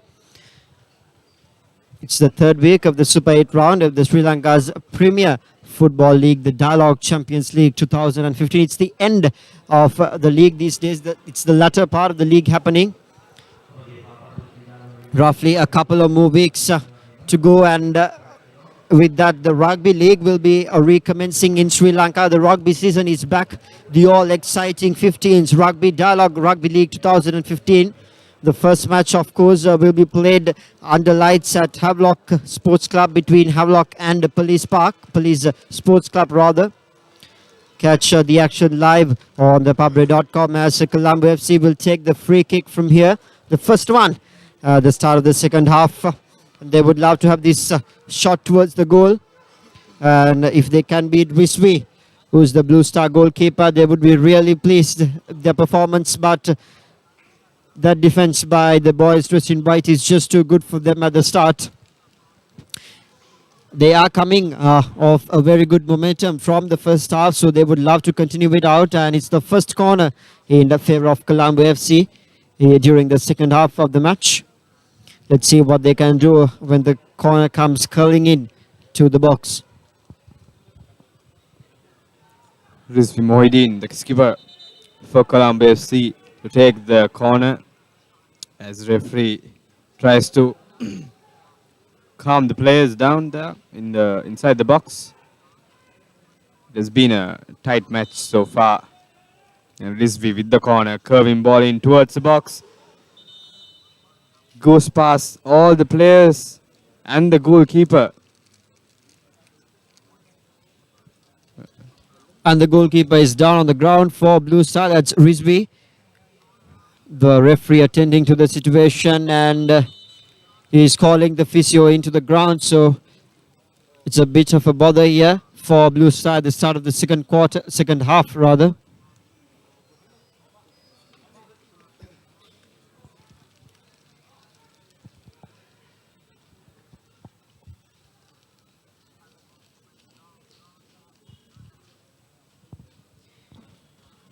It's the third week of the Super 8 round of the Sri Lanka's Premier Football League, the Dialog Champions League 2015. It's the end of the league these days. It's the latter part of the league happening. Roughly a couple of more weeks to go, and with that, the rugby league will be recommencing in Sri Lanka. The rugby season is back. The all-exciting 15s Rugby Dialog Rugby League 2015. The first match, of course, will be played under lights at Havelock Sports Club between Havelock and Police Sports Club rather. Catch the action live on thepapare.com as Colombo FC will take the free kick from here. The first one, the start of the second half. They would love to have this shot towards the goal. And if they can beat Wiswi, who's the Blue Star goalkeeper, they would be really pleased with their performance. But that defense by the boys dressed in white is just too good for them at the start. They are coming off a very good momentum from the first half, so they would love to continue it out. And it's the first corner in the favor of Colombo FC during the second half of the match. Let's see what they can do when the corner comes curling in to the box. Rizvi Mohideen, the skipper for Colombo FC, to take the corner as referee tries to calm the players down there inside the box. There's been a tight match so far. And Rizvi with the corner, curving ball in towards the box. Goes past all the players and the goalkeeper. And the goalkeeper is down on the ground for Blue Star. That's Rizvi. The referee attending to the situation, and he's calling the physio into the ground. So it's a bit of a bother here for Blue Star at the start of the second half rather.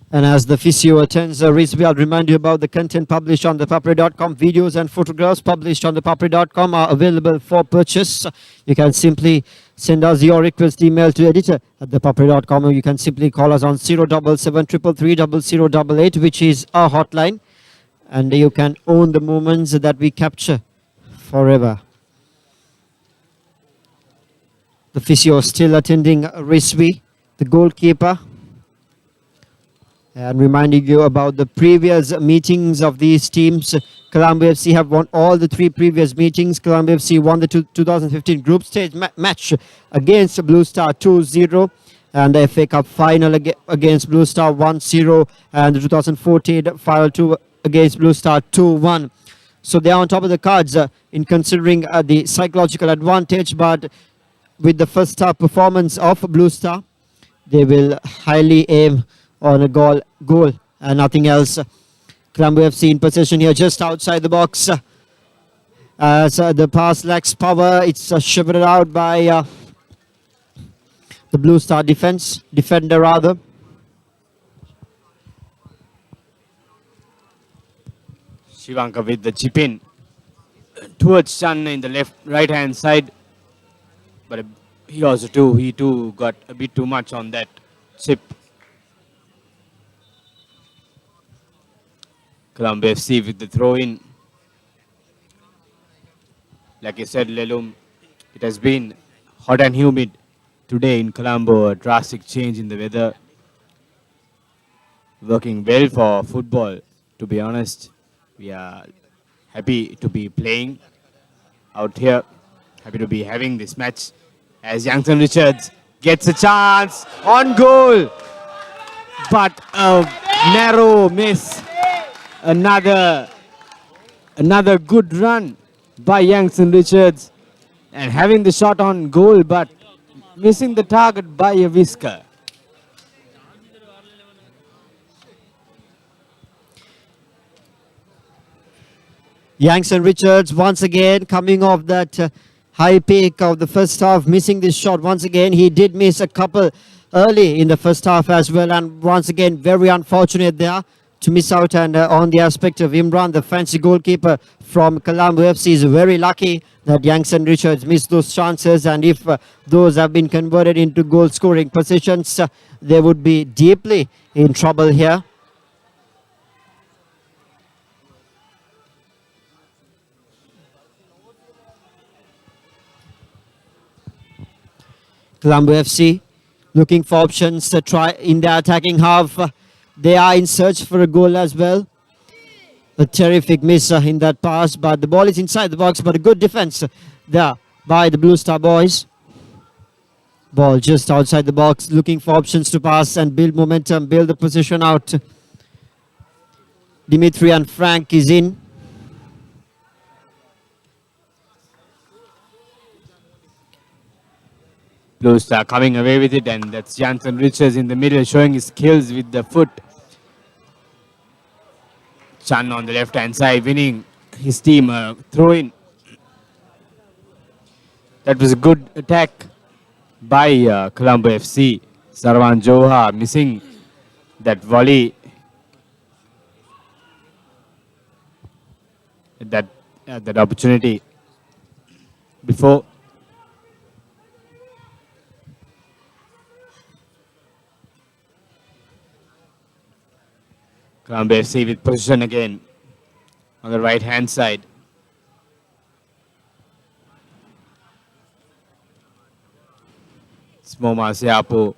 And as the physio attends Rizvi, I'll remind you about the content published on ThePapare.com. Videos and photographs published on ThePapare.com are available for purchase. You can simply send us your request email to editor@ThePapare.com, or you can simply call us on 077 333 which is our hotline. And you can own the moments that we capture forever. The physio still attending Rizvi, the goalkeeper. And reminding you about the previous meetings of these teams. Colombo FC have won all the 3 previous meetings. Colombo FC won the 2015 group stage match against Blue Star 2-0. And the FA Cup final against Blue Star 1-0. And the 2014 final 2 against Blue Star 2-1. So they are on top of the cards in considering the psychological advantage. But with the first half performance of Blue Star, they will highly aim on a goal and nothing else. Colombo FC in possession here just outside the box. As the pass lacks power, it's shivered out by the Blue Star defender rather. Shivanka with the chip in towards Chan in the right hand side. But he too got a bit too much on that chip. Colombo FC with the throw in. Like I said, Lelum, it has been hot and humid today in Colombo. A drastic change in the weather. Working well for football, to be honest. We are happy to be playing out here. Happy to be having this match as Youngson Richards gets a chance on goal. But a narrow miss. Another good run by Youngson Richards. And having the shot on goal, but missing the target by a whisker. Youngson Richards once again coming off that high peak of the first half, missing this shot once again. He did miss a couple early in the first half as well, and once again very unfortunate there to miss out. And on the aspect of Imran, the fancy goalkeeper from Colombo FC, is very lucky that Youngson Richards missed those chances, and if those have been converted into goal scoring positions, they would be deeply in trouble here. Colombo FC looking for options to try in the attacking half. They are in search for a goal as well. A terrific miss in that pass, but the ball is inside the box, but a good defense there by the Blue Star boys. Ball just outside the box, looking for options to pass and build momentum, build the position out. Dimitri and Frank is in. Blue Star coming away with it, and that's Jansen Richards in the middle showing his skills with the foot. Chan on the left hand side winning his team a throw in. That was a good attack by Colombo FC. Sarwan Johar missing that volley. That opportunity before. Colombo FC with position again on the right hand side. It's Moma Siapo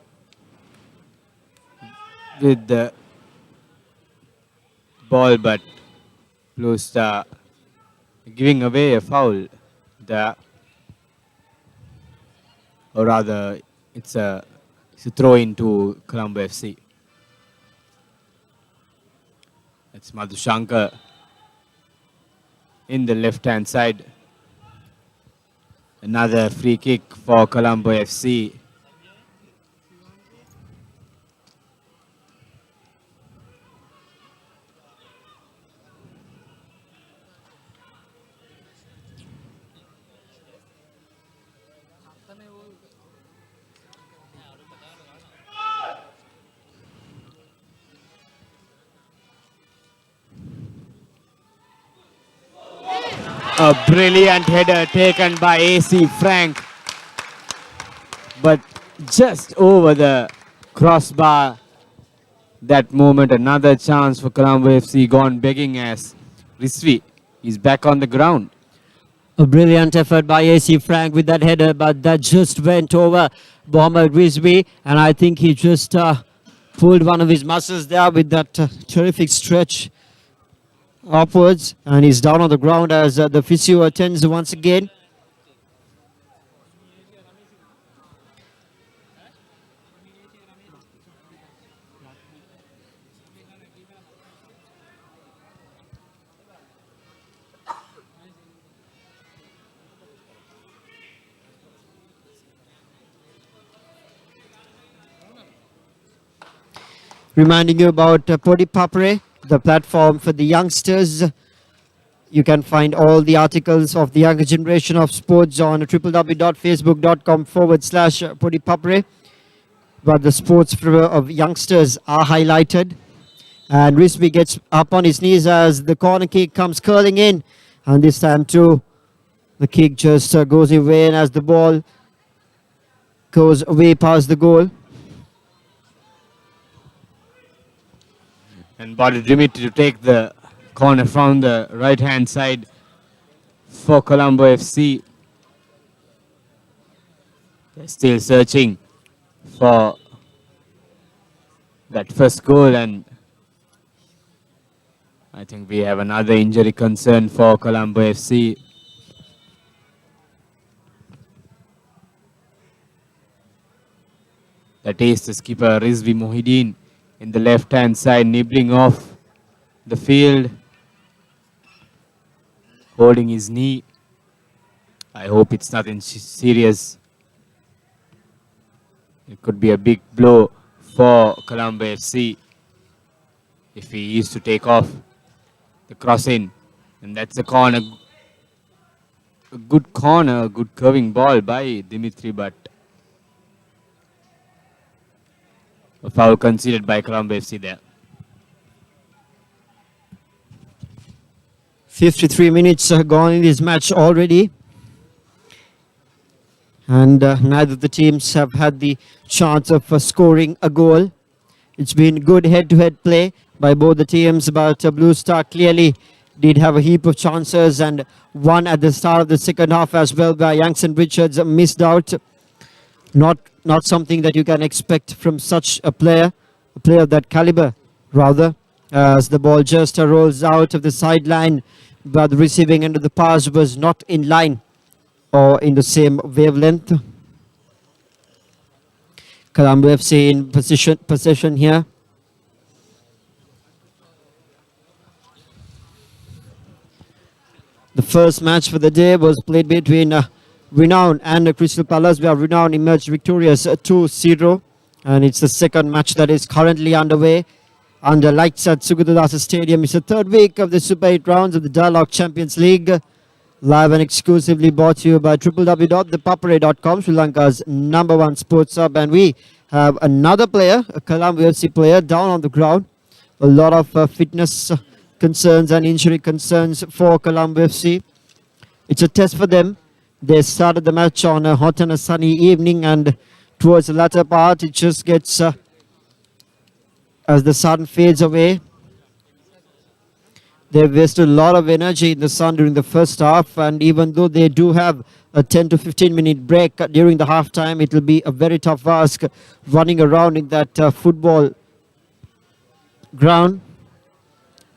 with the ball, but Blue Star giving away a foul there. Or rather, it's a throw into Colombo FC. It's Madhushankar in the left hand side. Another free kick for Colombo FC. A brilliant header taken by AC Frank, but just over the crossbar. That moment, another chance for Colombo FC gone begging as Rizvi is back on the ground. A brilliant effort by AC Frank with that header, but that just went over Mohammad Rizvi, and I think he just pulled one of his muscles there with that terrific stretch upwards, and he's down on the ground as the physio attends once again. Reminding you about ThePapare, the platform for the youngsters. You can find all the articles of the younger generation of sports on www.facebook.com/ThePapare. But the sports of youngsters are highlighted. And Risby gets up on his knees as the corner kick comes curling in. And this time too, the kick just goes away, and as the ball goes way past the goal. And Body Dimitri to take the corner from the right hand side for Colombo FC. They're still searching for that first goal, and I think we have another injury concern for Colombo FC. That is the skipper Rizvi Mohideen in the left hand side, nibbling off the field, holding his knee. I hope it's nothing serious. It could be a big blow for Colombo FC if he is to take off the cross in. And that's a corner. A good corner, a good curving ball by Dimitri, but a foul conceded by Colombo FC there. 53 minutes gone in this match already. And neither of the teams have had the chance of scoring a goal. It's been good head-to-head play by both the teams, but Blue Star clearly did have a heap of chances, and one at the start of the second half as well by Youngson Richards missed out. Not something that you can expect from such a player of that caliber, rather, as the ball just rolls out of the sideline, but the receiving end of the pass was not in line or in the same wavelength. Colombo FC in possession here. The first match for the day was played between Renown and Crystal Palace, where Renown emerged victorious 2-0. And it's the second match that is currently underway under lights at Sugutadasa Stadium. It's the third week of the Super 8 rounds of the Dialog Champions League. Live and exclusively brought to you by www.thepapare.com, Sri Lanka's #1 sports hub. And we have another player, a Colombo FC player, down on the ground. A lot of fitness concerns and injury concerns for Colombo FC. It's a test for them. They started the match on a hot and a sunny evening, and towards the latter part, it just gets, as the sun fades away, they've wasted a lot of energy in the sun during the first half, and even though they do have a 10 to 15 minute break during the half time, it will be a very tough task running around in that football ground,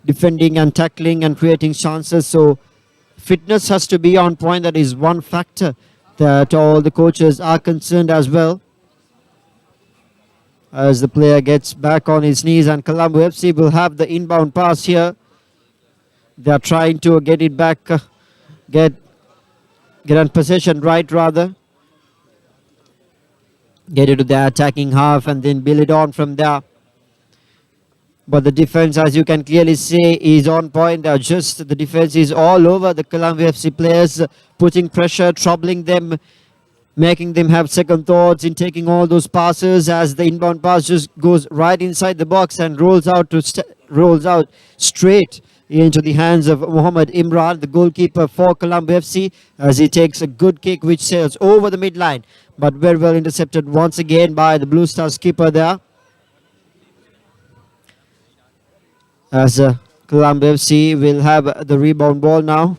defending and tackling and creating chances. So fitness has to be on point. That is one factor that all the coaches are concerned as well. As the player gets back on his knees, and Colombo FC will have the inbound pass here. They are trying to get it back, get on possession right rather. Get it to the attacking half and then build it on from there. But the defense, as you can clearly see, is on point. The defense is all over the Colombo FC players, putting pressure, troubling them, making them have second thoughts in taking all those passes, as the inbound pass just goes right inside the box and rolls out straight into the hands of Mohammad Imran, the goalkeeper for Colombo FC, as he takes a good kick which sails over the midline, but very well intercepted once again by the Blue Stars keeper there. As Colombo FC will have the rebound ball now.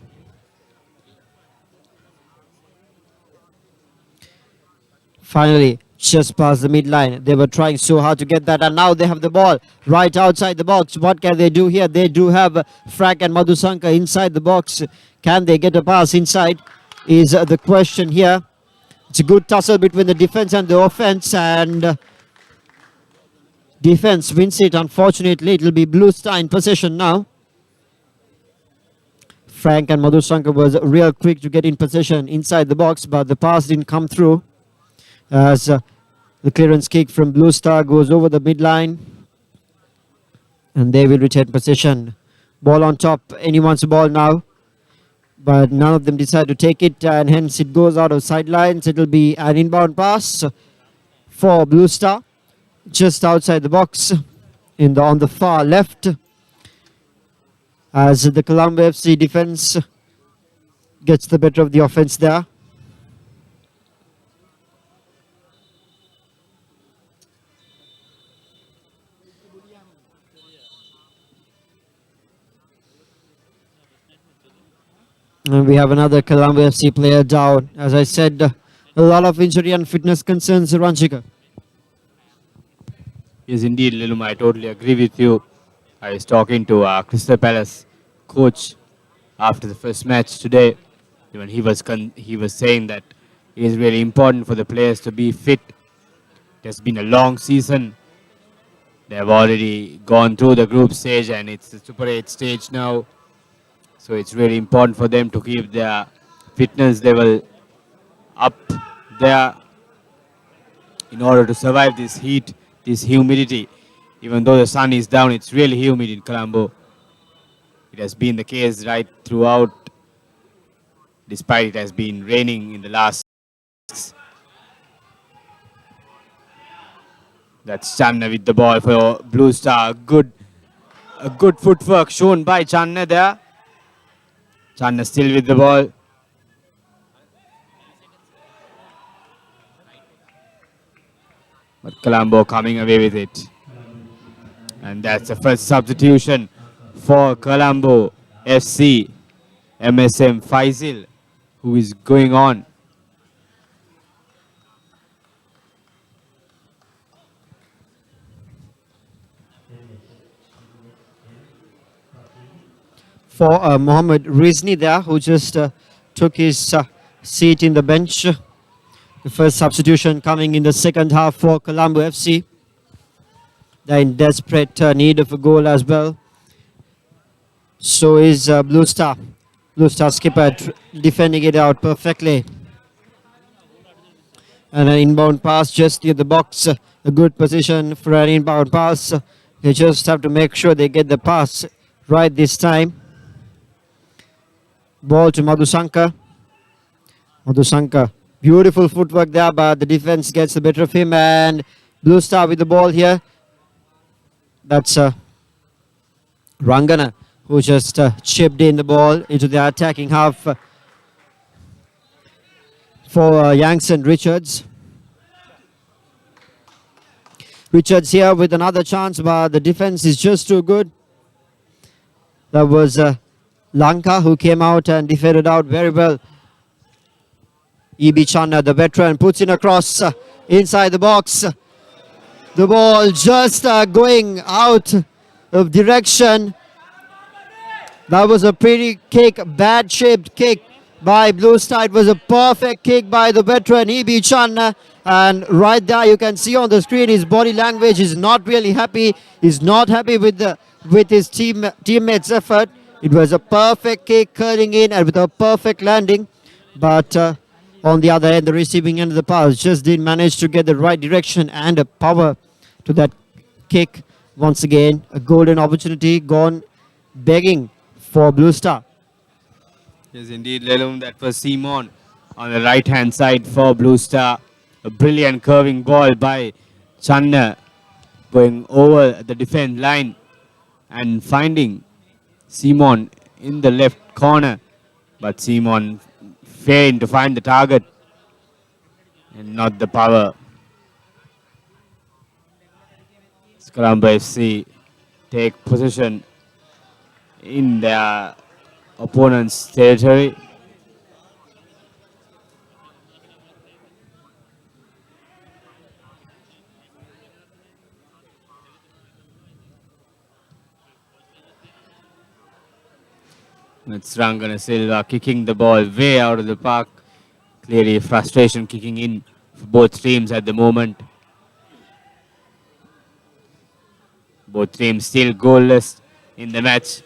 Finally, just past the midline. They were trying so hard to get that, and now they have the ball right outside the box. What can they do here? They do have Frank and Madhusanka inside the box. Can they get a pass inside? Is the question here. It's a good tussle between the defense and the offense, and defense wins it. Unfortunately, it will be Blue Star in possession now. Frank and Madhusanka was real quick to get in possession inside the box, but the pass didn't come through. As the clearance kick from Blue Star goes over the midline, and they will retain possession. Ball on top, anyone's ball now, but none of them decide to take it, and hence it goes out of sidelines. It will be an inbound pass for Blue Star, just outside the box, on the far left, as the Colombo FC defense gets the better of the offense there. And we have another Colombo FC player down. As I said, a lot of injury and fitness concerns, Ranjika. Yes, indeed, Lilum, I totally agree with you. I was talking to Crystal Palace coach after the first match today. Even he was saying that it is really important for the players to be fit. It has been a long season. They have already gone through the group stage, and it's the Super 8 stage now. So it's really important for them to keep their fitness level up there in order to survive this heat, this humidity. Even though the sun is down, it's really humid in Colombo. It has been the case right throughout, despite it has been raining in the last. That's Channa with the ball for Blue Star. A good footwork shown by Channa there. Channa still with the ball. But Colombo coming away with it. And that's the first substitution for Colombo FC. MSM Faisal, who is going on. For Mohammed Rizni there, who just took his seat in the bench. The first substitution coming in the second half for Colombo FC. They're in desperate need of a goal as well. So is Blue Star. Blue Star skipper defending it out perfectly. And an inbound pass just near the box. A good position for an inbound pass. They just have to make sure they get the pass right this time. Ball to Madhusanka. Madhusanka. Beautiful footwork there, but the defense gets the better of him. And Blue Star with the ball here. That's Rangana, who just chipped in the ball into the attacking half for Yangson Richards. Richards here with another chance, but the defense is just too good. That was Lanka, who came out and defended out very well. E.B. Channa, the veteran, puts in a cross inside the box. The ball just going out of direction. That was a pretty kick, bad shaped kick by Blue Star. It was a perfect kick by the veteran E.B. Channa. And right there you can see on the screen his body language is not really happy. He's not happy with his teammates' effort. It was a perfect kick curling in and with a perfect landing. But on the other end, the receiving end of the pass just didn't manage to get the right direction and a power to that kick. Once again, a golden opportunity gone begging for Blue Star. Yes, indeed, Lelum. That was Simon on the right-hand side for Blue Star. A brilliant curving ball by Channa going over the defense line and finding Simon in the left corner, but Simon failing to find the target and not the power. Colombo FC take possession in their opponent's territory. It's Rangana Silva kicking the ball way out of the park. Clearly frustration kicking in for both teams at the moment. Both teams still goalless in the match.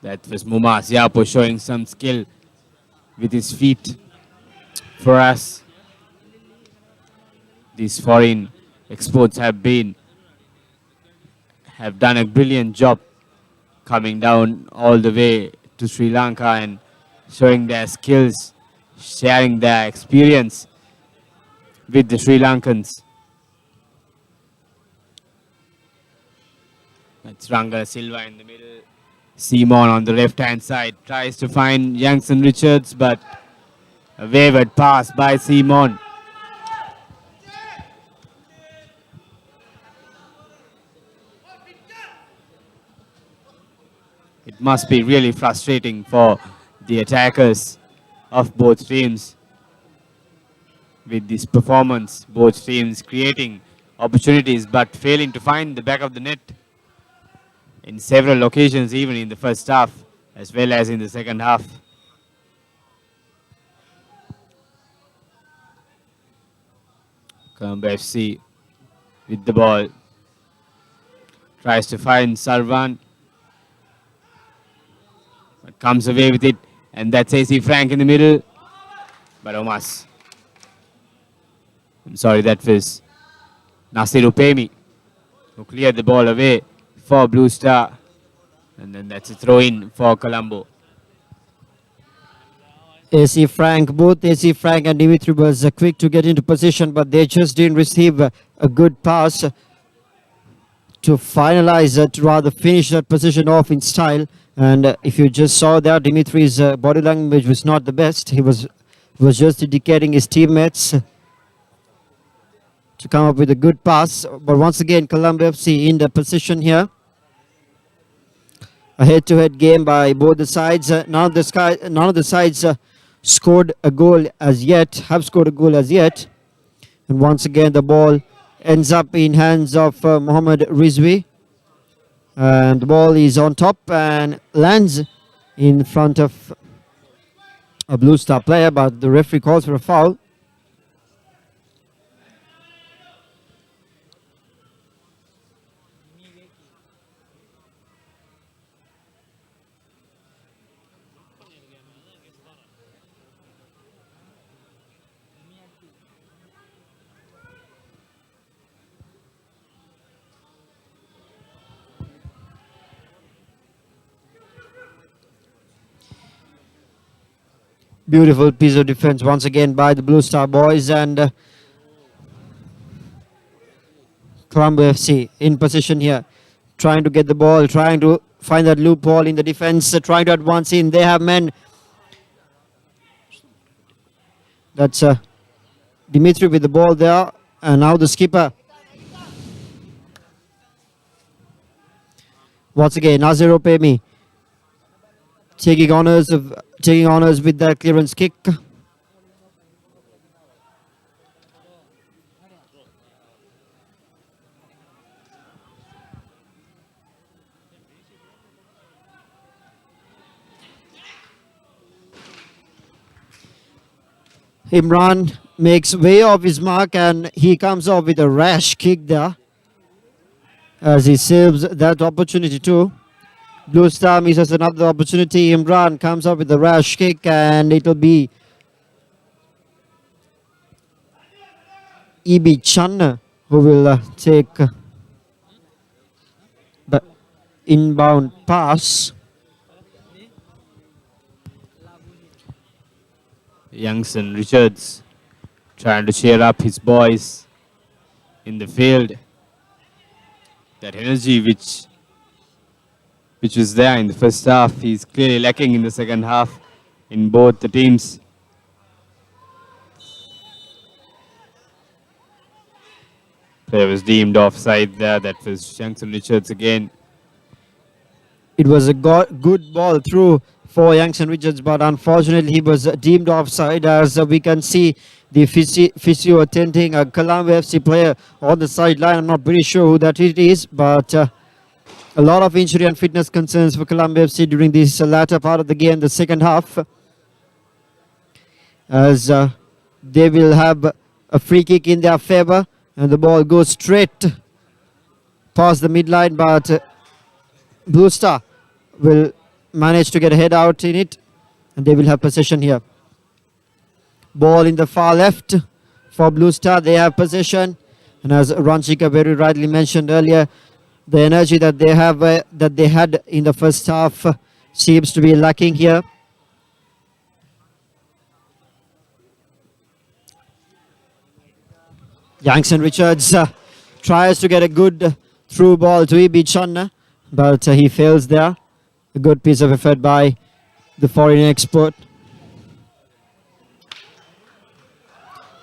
That was Mumas Yapo showing some skill with his feet for us. These foreign exports have done a brilliant job coming down all the way to Sri Lanka and showing their skills, sharing their experience with the Sri Lankans. That's Rangana Silva in the middle. Simon on the left-hand side tries to find Youngson Richards, but a wayward pass by Simon. It must be really frustrating for the attackers of both teams with this performance. Both teams creating opportunities but failing to find the back of the net in several occasions, even in the first half as well as in the second half. Colombo FC with the ball. Tries to find Sarvan. But comes away with it. And that's AC Frank in the middle. But Omas. I'm sorry, that was Nasir Upemi who cleared the ball away for Blue Star. And then that's a throw in for Colombo. AC Frank, both AC Frank and Dimitri was quick to get into position, but they just didn't receive a good pass to finalize it, rather finish that position off in style. And if you just saw that, Dimitri's body language was not the best. He was just indicating his teammates to come up with a good pass. But once again, Colombo FC in the position here. A head-to-head game by both the sides. None of the sides scored a goal as yet, have scored a goal as yet. And once again, the ball ends up in hands of Mohammad Rizvi. And the ball is on top and lands in front of a Blue Star player, but the referee calls for a foul. Beautiful piece of defense once again by the Blue Star boys, and Colombo FC in position here, trying to get the ball, trying to find that loophole in the defense, trying to advance in. They have men. That's Dimitri with the ball there, and now the skipper. Once again, Nazir Opemi taking honors with that clearance kick. Imran makes way off his mark and he comes off with a rash kick there as he saves that opportunity too. Blue Star misses another opportunity. Imran comes up with a rash kick and it will be E.B. Chan who will take the inbound pass. Youngson Richards trying to cheer up his boys in the field. That energy which was there in the first half, he's clearly lacking in the second half in both the teams. Player was deemed offside there. That was Jackson Richards again. It was a good ball through for Youngson Richards, but unfortunately he was deemed offside. As we can see the physio attending a Colombo FC player on the sideline. I'm not very sure who that it is, but a lot of injury and fitness concerns for Colombo FC during this latter part of the game, the second half, as they will have a free kick in their favour, and the ball goes straight past the midline, but Blue Star will manage to get a head out in it, and they will have possession here. Ball in the far left for Blue Star. They have possession, and as Ranjika very rightly mentioned earlier, the energy that they have that they had in the first half seems to be lacking here. Youngson Richards tries to get a good through ball to Ibi Channa, but he fails there. A good piece of effort by the foreign expert.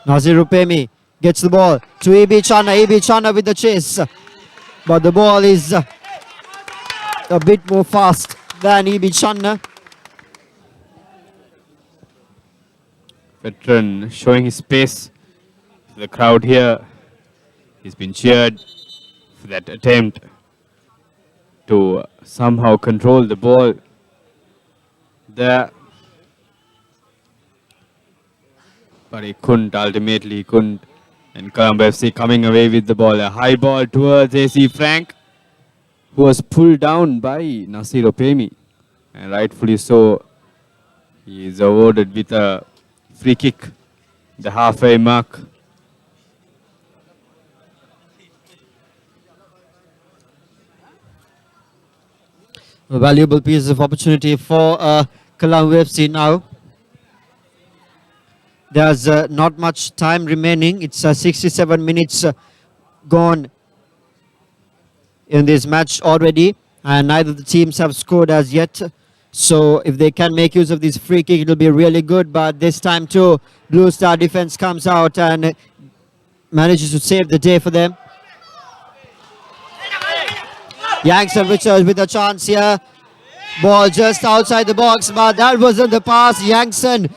Nazir Rupemi gets the ball to Ibi Channa. Ibi Channa with the chase, but the ball is a bit more fast than Ibi Channa. Veteran showing his pace. The crowd here, he's been cheered for that attempt to somehow control the ball there. But he couldn't, ultimately he couldn't. And Colombo FC coming away with the ball. A high ball towards AC Frank, who was pulled down by Nasir Opemi. And rightfully so, he is awarded with a free kick, the halfway mark. A valuable piece of opportunity for Colombo FC now. There's not much time remaining. It's 67 minutes gone in this match already, and neither of the teams have scored as yet. So if they can make use of this free kick, it'll be really good. But this time too, Blue Star defense comes out and manages to save the day for them. Youngson Richards with a chance here. Ball just outside the box, but that wasn't the pass Youngson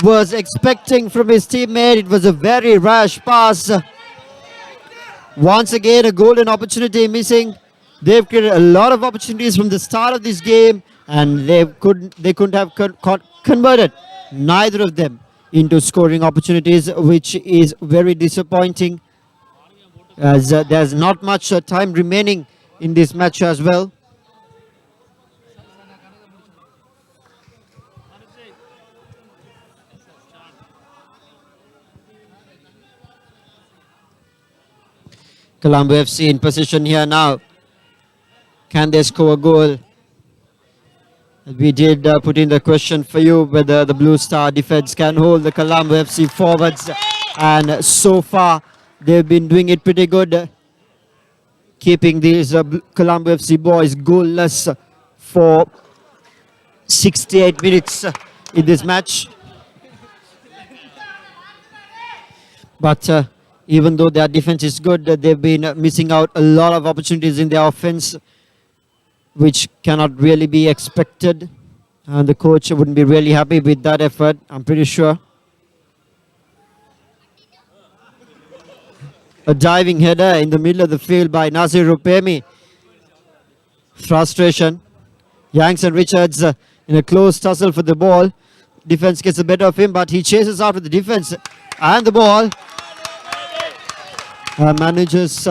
was expecting from his teammate. It was a very rash pass. Once again, a golden opportunity missing. They've created a lot of opportunities from the start of this game, and they couldn't have converted neither of them into scoring opportunities, which is very disappointing, as there's not much time remaining in this match as well. Colombo FC in position here now. Can they score a goal? We did put in the question for you whether the Blue Star defense can hold the Colombo FC forwards, and so far they've been doing it pretty good, keeping these Colombo FC boys goalless for 68 minutes in this match. But even though their defense is good, they've been missing out a lot of opportunities in their offense, which cannot really be expected. And the coach wouldn't be really happy with that effort, I'm pretty sure. A diving header in the middle of the field by Nazir Rupemi. Frustration. Youngson Richards in a close tussle for the ball. Defense gets the better of him, but he chases out with the defense and the ball. Manages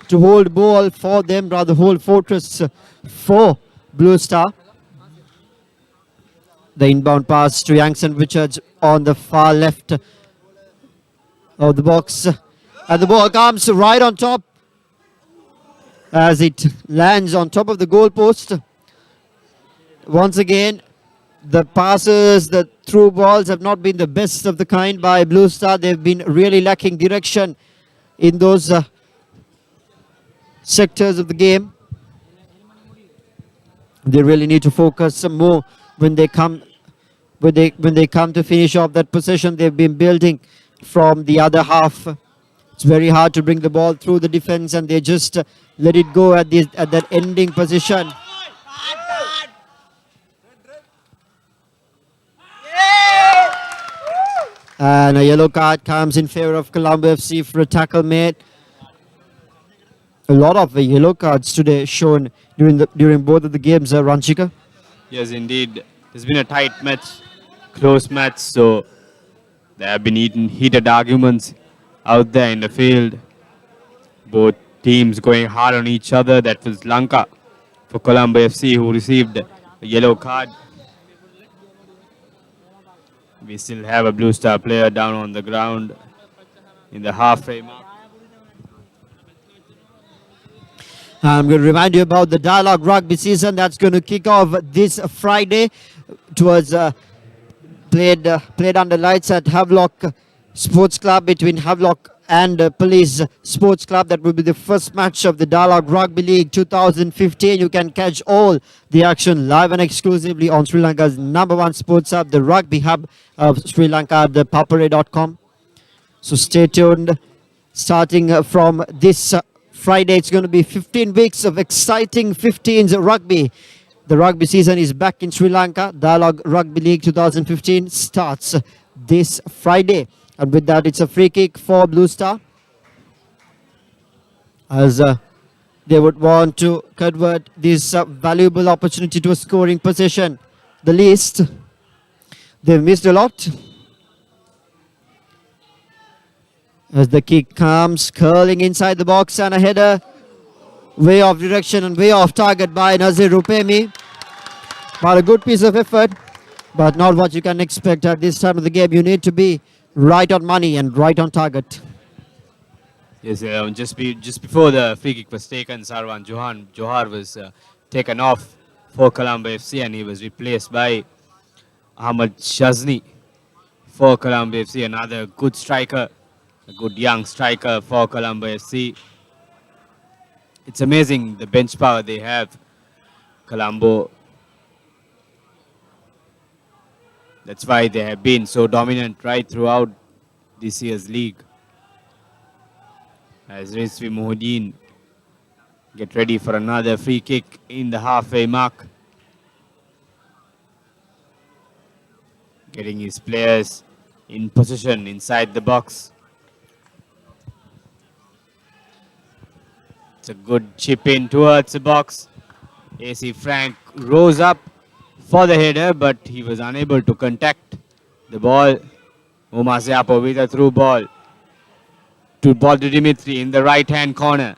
to hold ball for them, rather hold fortress for Blue Star. The inbound pass to Youngson Richards on the far left of the box. And the ball comes right on top as it lands on top of the goalpost. Once again, the passes, the through balls have not been the best of the kind by Blue Star. They've been really lacking direction in those sectors of the game. They really need to focus some more when they come to finish off that possession they've been building from the other half. It's very hard to bring the ball through the defense, and they just let it go at that ending position. And a yellow card comes in favor of Colombo FC for a tackle made. A lot of yellow cards today shown during both of the games, Ranchika. Yes, indeed. It's been a tight match, close match, so there have been heated arguments out there in the field. Both teams going hard on each other. That was Lanka for Colombo FC, who received a yellow card. We still have a Blue Star player down on the ground in the halfway mark. I'm going to remind you about the Dialog rugby season that's going to kick off this Friday. It was played under lights at Havelock Sports Club between Havelock and Police Sports Club. That will be the first match of the Dialog Rugby League 2015. You can catch all the action live and exclusively on Sri Lanka's #1 sports hub, the Rugby Hub of Sri Lanka, ThePapare.com. So stay tuned. Starting from this Friday, it's going to be 15 weeks of exciting 15s rugby. The rugby season is back in Sri Lanka. Dialog Rugby League 2015 starts this Friday. And with that, it's a free kick for Blue Star, as they would want to convert this valuable opportunity to a scoring position. The least, they've missed a lot. As the kick comes curling inside the box, and a header way off direction and way off target by Nazir Rupemi. But a good piece of effort, but not what you can expect at this time of the game. You need to be right on money and right on target. Yes, just before the free kick was taken, Sarwan Johar was taken off for Colombo FC, and he was replaced by Ahmad Shazni for Colombo FC, another good striker, a good young striker for Colombo FC. It's amazing the bench power they have, Colombo. That's why they have been so dominant right throughout this year's league. As Rizvi Mohudin get ready for another free kick in the halfway mark. Getting his players in position inside the box. It's a good chip in towards the box. AC Frank rose up for the header, but he was unable to contact the ball. Omar Ziapo with a through ball. To Dimitri in the right-hand corner.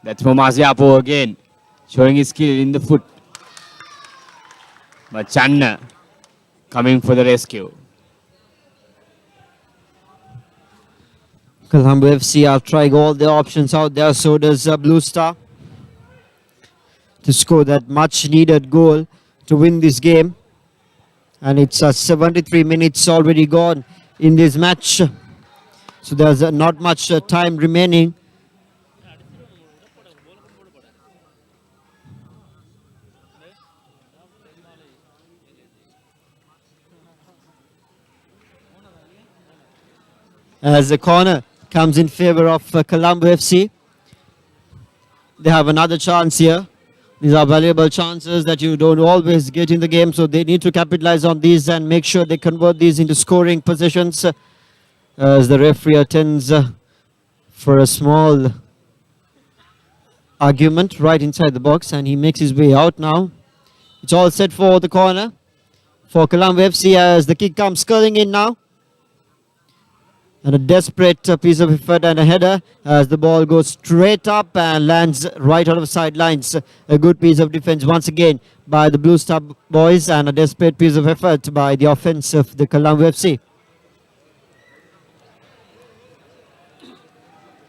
That's Omar Ziapo again, showing his skill in the foot. But Channa coming for the rescue. Colombo FC are trying all the options out there. So does Blue Star, to score that much needed goal to win this game. And it's 73 minutes already gone in this match. So there's not much time remaining. As the corner comes in favor of Colombo FC. They have another chance here. These are valuable chances that you don't always get in the game, so they need to capitalize on these and make sure they convert these into scoring positions. As the referee attends for a small argument right inside the box, and he makes his way out now. It's all set for the corner for Colombo FC as the kick comes curling in now. And a desperate piece of effort and a header as the ball goes straight up and lands right out of sidelines. A good piece of defense once again by the Blue Star boys, and a desperate piece of effort by the offense of the Colombo FC.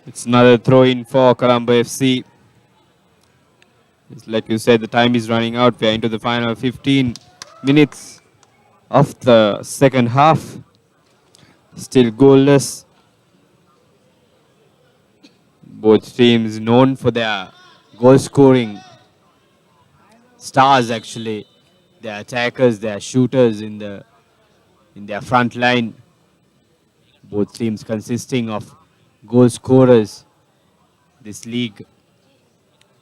It's another throw in for Colombo FC. Just like you said, the time is running out. We are into the final 15 minutes of the second half. Still goalless. Both teams known for their goal scoring stars actually. Their attackers, their shooters in their front line. Both teams consisting of goal scorers this league.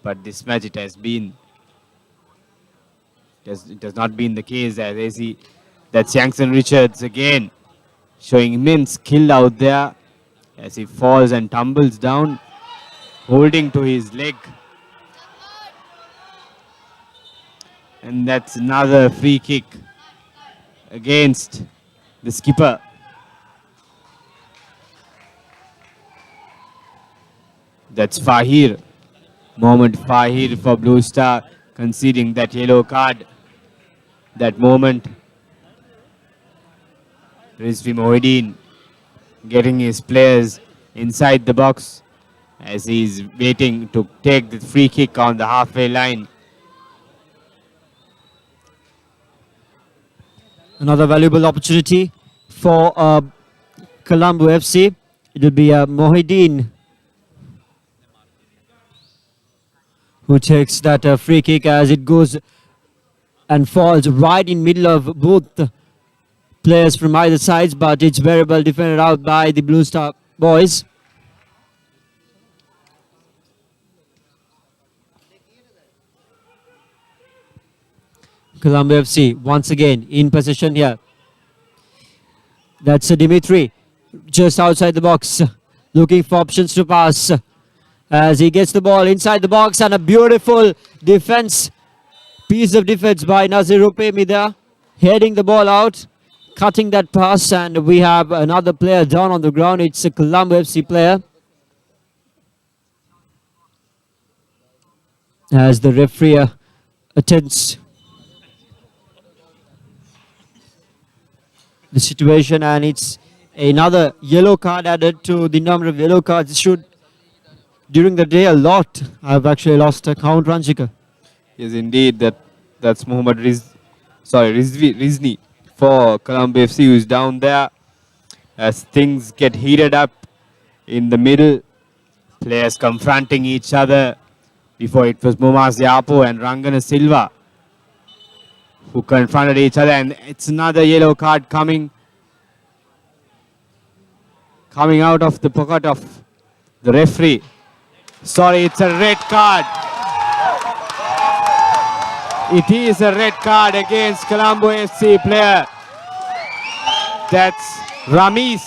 But this match it has not been the case as AC. That's Yankson Richards again showing immense skill out there as he falls and tumbles down, holding to his leg. And that's another free kick against the skipper. That's Fahir. Mohamed Fahir for Blue Star conceding that yellow card. That moment. Rizvi Mohideen getting his players inside the box as he's waiting to take the free kick on the halfway line. Another valuable opportunity for Colombo FC. It will be Mohideen who takes that free kick as it goes and falls right in middle of both players from either sides, but it's very well defended out by the Blue Star boys. Colombo FC once again in possession here. That's Dimitri just outside the box, looking for options to pass as he gets the ball inside the box, and a beautiful piece of defense by Nazir Rupemi there, heading the ball out, cutting that pass, and we have another player down on the ground. It's a Colombo FC player. As the referee attends the situation, and it's another yellow card added to the number of yellow cards issued during the day. A lot. I've actually lost a count, Ranjika. Yes, indeed. That's Mohammad Rizni for Colombo FC, who's down there as things get heated up in the middle. Players confronting each other. Before it was Mumaz Yapo and Rangana Silva who confronted each other, and it's another yellow card coming out of the pocket of the referee. Sorry, it's a red card. It is a red card against Colombo FC player. That's Ramis,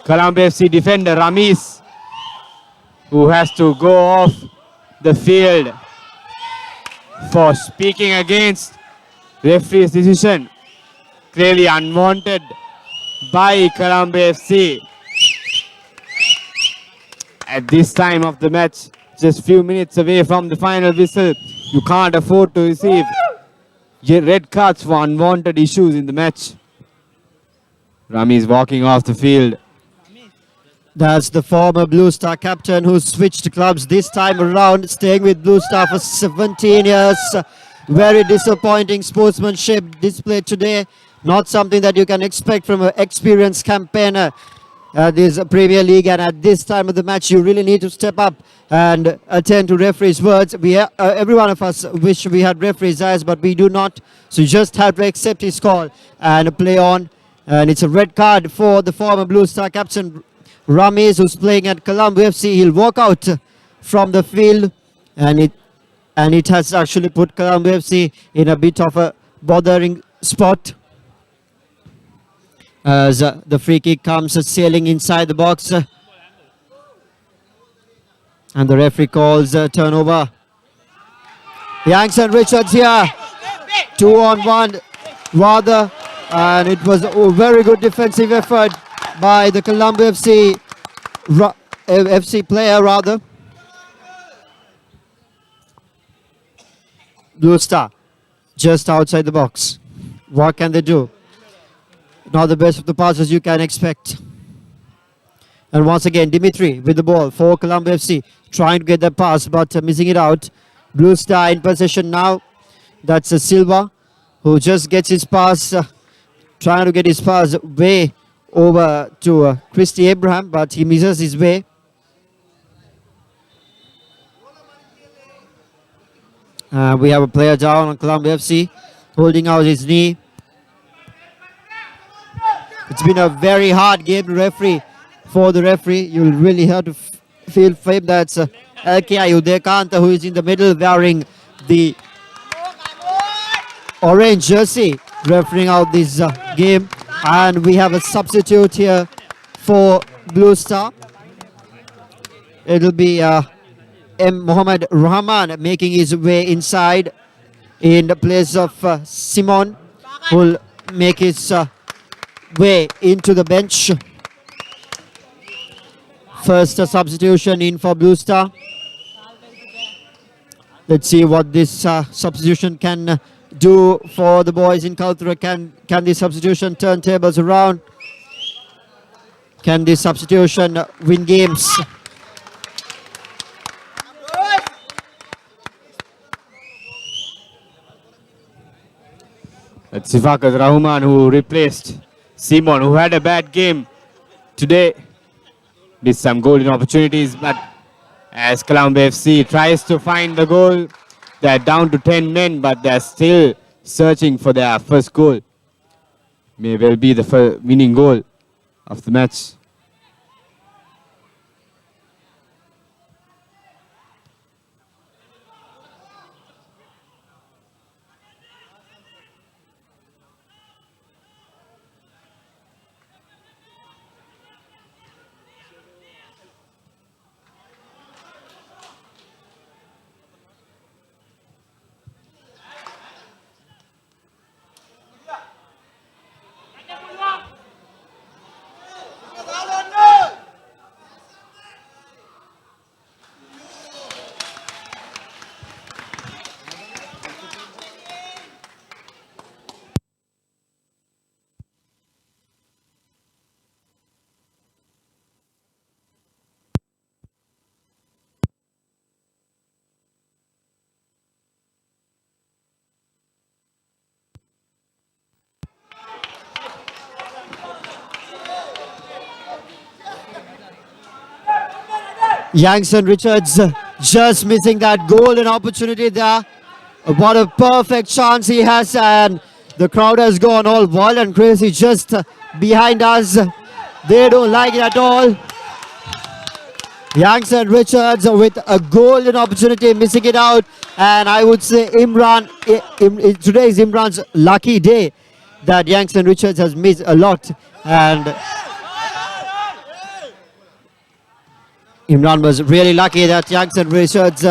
Colombo FC defender Ramis, who has to go off the field for speaking against referee's decision. Clearly unwanted by Colombo FC. At this time of the match, just few minutes away from the final whistle, you can't afford to receive red cards for unwanted issues in the match. Rami is walking off the field. That's the former Blue Star captain who switched clubs this time around, staying with Blue Star for 17 years. Very disappointing sportsmanship displayed today. Not something that you can expect from an experienced campaigner this Premier League, and at this time of the match you really need to step up and attend to referee's words. Every one of us wish we had referee's eyes, but we do not, so you just have to accept his call and play on. And it's a red card for the former Blue Star captain Ramesh, who's playing at Colombo FC. He'll walk out from the field, and it has actually put Colombo FC in a bit of a bothering spot as the free kick comes sailing inside the box, and the referee calls turnover. Yankson Richards here, 2-on-1 rather, and it was a very good defensive effort by the Colombo FC player rather. Blue Star just outside the box. What can they do? Not the best of the passes you can expect. And once again, Dimitri with the ball for Colombo FC, trying to get the pass but missing it out. Blue Star in possession now. That's Silva, who just gets his pass, trying to get his pass way over to Christy Abraham, but he misses his way. We have a player down on Colombo FC, holding out his knee. It's been a very hard game to referee. For the referee, you'll really have to feel fame. That's LKI Udekanta, who is in the middle wearing the orange jersey, refereeing out this game. And we have a substitute here for Blue Star. It'll be M. Mohammed Rahman making his way inside in the place of Simon, who will make his way into the bench. First substitution in for Blue Star. Let's see what this substitution can do for the boys in Kaltura. Can this substitution turn tables around? Can this substitution win games? That's Sifakas Rahman, who replaced Simon, who had a bad game today. Missed some golden opportunities, but as Colombo FC tries to find the goal, they're down to 10 men, but they're still searching for their first goal. May well be the winning goal of the match. Youngson Richards just missing that golden opportunity there. What a perfect chance he has, and the crowd has gone all wild and crazy just behind us. They don't like it at all. Youngson Richards with a golden opportunity, missing it out. And I would say today is Imran's lucky day that Youngson Richards has missed a lot. And Imran was really lucky that Youngson Richards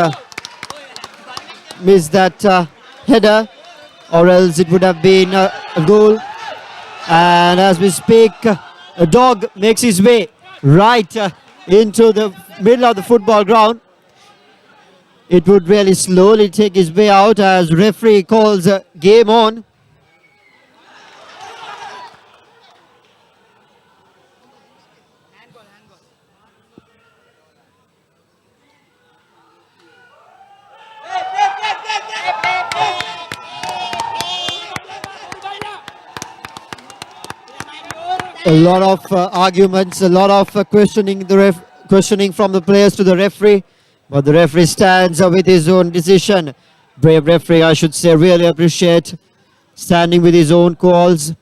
missed that header, or else it would have been a goal. And as we speak, a dog makes his way right into the middle of the football ground. It would really slowly take his way out as referee calls game on. A lot of arguments, a lot of questioning from the players to the referee, but the referee stands with his own decision. Brave referee, I should say, really appreciate standing with his own calls.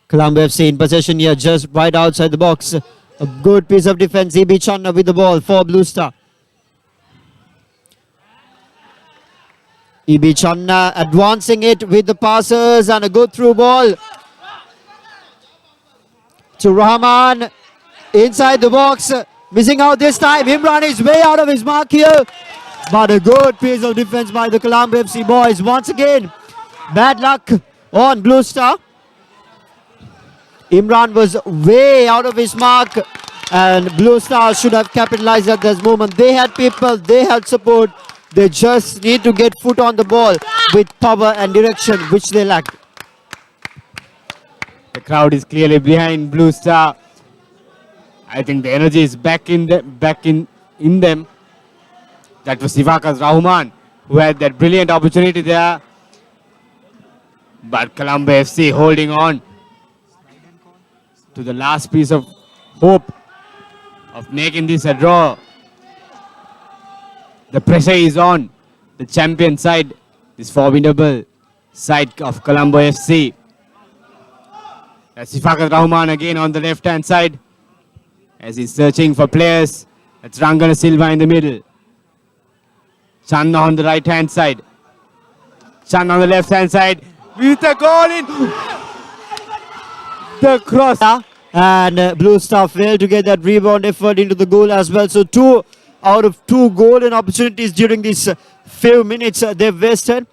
Colombo FC in possession here, just right outside the box. A good piece of defense. Ibi Channa with the ball for Blue Star. Ibi Channa advancing it with the passes and a good through ball to Rahman inside the box, missing out this time. Imran is way out of his mark here, but a good piece of defense by the Colombo FC boys. Once again, bad luck on Blue Star. Imran was way out of his mark, and Blue Star should have capitalized at this moment. They had people, they had support. They just need to get foot on the ball with power and direction, which they lacked. The crowd is clearly behind Blue Star. I think the energy is back in them. That was Sivakas Rahman, who had that brilliant opportunity there. But Colombo FC holding on to the last piece of hope of making this a draw. The pressure is on the champion side, this formidable side of Colombo FC. That's Sifakat Rahman again on the left-hand side as he's searching for players. That's Rangana Silva in the middle. Channa on the right-hand side. Channa on the left-hand side with a goal in the cross. And Blue Star failed to get that rebound effort into the goal as well. So 2 out of 2 golden opportunities during these few minutes they've wasted.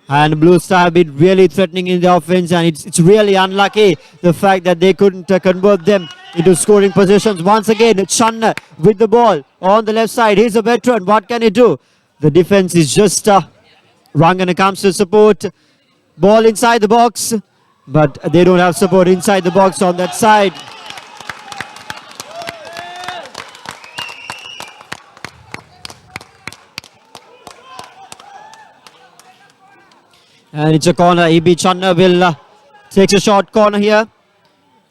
And Blue Star have been really threatening in the offense, and it's really unlucky the fact that they couldn't convert them into scoring positions. Once again, Channa with the ball on the left side. He's a veteran. What can he do? The defense is just Rangana comes to support. Ball inside the box, but they don't have support inside the box on that side. And it's a corner. EB Channa will take a short corner here.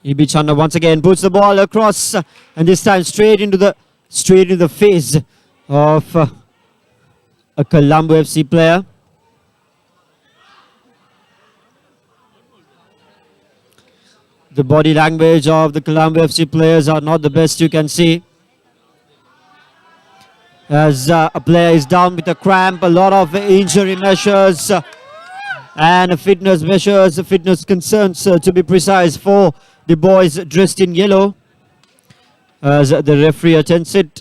EB Channa once again puts the ball across, and this time straight into the face of a Colombo FC player. The body language of the Colombo FC players are not the best you can see. As a player is down with a cramp, a lot of injury measures and fitness measures, fitness concerns to be precise for the boys dressed in yellow as the referee attends it.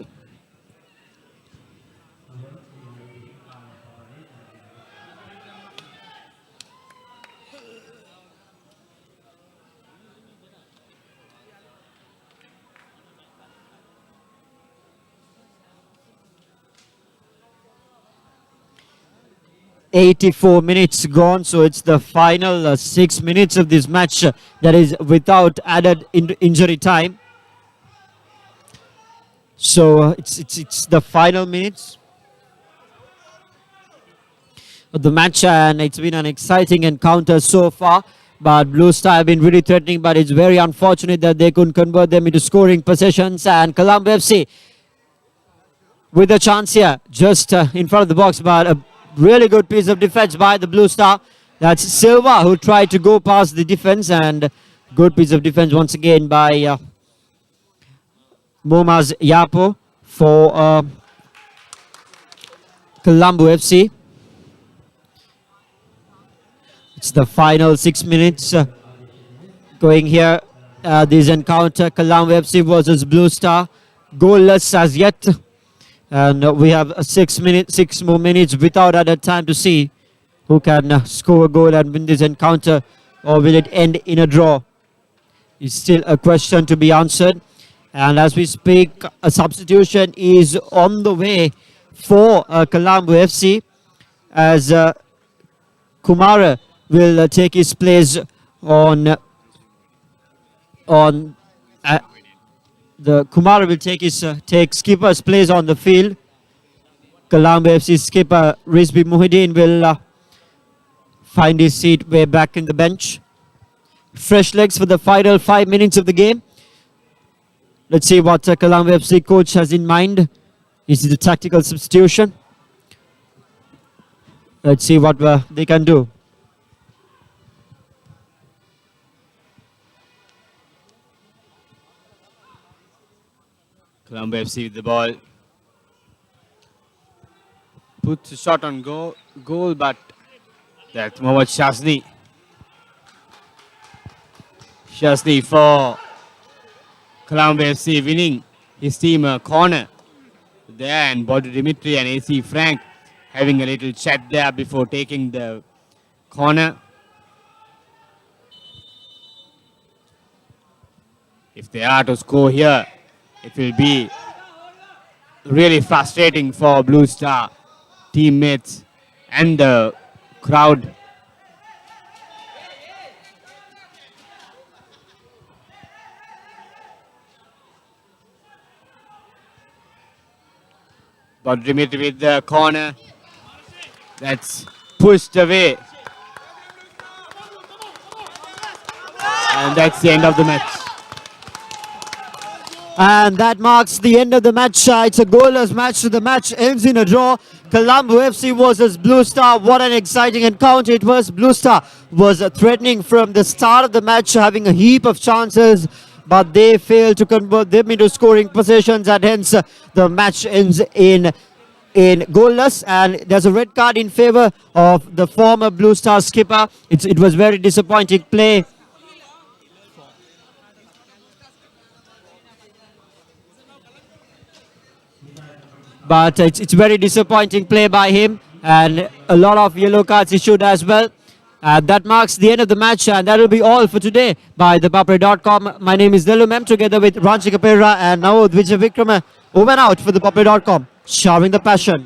"84 minutes gone," so it's the final 6 minutes of this match that is without added injury time. So it's the final minutes of the match, and it's been an exciting encounter so far. But Blue Star have been really threatening, but it's very unfortunate that they couldn't convert them into scoring possessions. And Colombo FC with a chance here, just in front of the box, but a really good piece of defense by the Blue Star. That's Silva who tried to go past the defense, and good piece of defense once again by Momaz Yapo for Colombo FC. It's the final 6 minutes going here. This encounter, Colombo FC versus Blue Star, goalless as yet. And we have 6 more minutes without added time to see who can score a goal and win this encounter, or will it end in a draw? It's still a question to be answered. And as we speak, a substitution is on the way for Colombo FC, as Kumara will take his place on the Kumar will take skipper's place on the field. Colombo FC skipper Rizvi Muhyiddin will find his seat way back in the bench. Fresh legs for the final 5 minutes of the game. Let's see what Colombo FC coach has in mind. Is it a tactical substitution? Let's see what they can do. Colombo FC with the ball. Puts a shot on goal, but that's Mohammad Shazni. Shazni for Colombo FC winning his team a corner there, and Bodu Dimitri and AC Frank having a little chat there before taking the corner. If they are to score here, it will be really frustrating for Blue Star teammates and the crowd. But Dimitri with the corner. That's pushed away. And that's the end of the match. And that marks the end of the match. It's a goalless match, so the match ends in a draw. Colombo FC versus Blue Star. What an exciting encounter it was. Blue Star was threatening from the start of the match, having a heap of chances, but they failed to convert them into scoring positions, and hence the match ends in goalless. And there's a red card in favor of the former Blue Star skipper. It was very disappointing play. But it's very disappointing play by him, and a lot of yellow cards issued as well. That marks the end of the match, and that will be all for today by ThePapare.com. My name is Delumem, together with Ranjika Pera and now Vijay Vikrama. Over and out for ThePapare.com, showering the passion.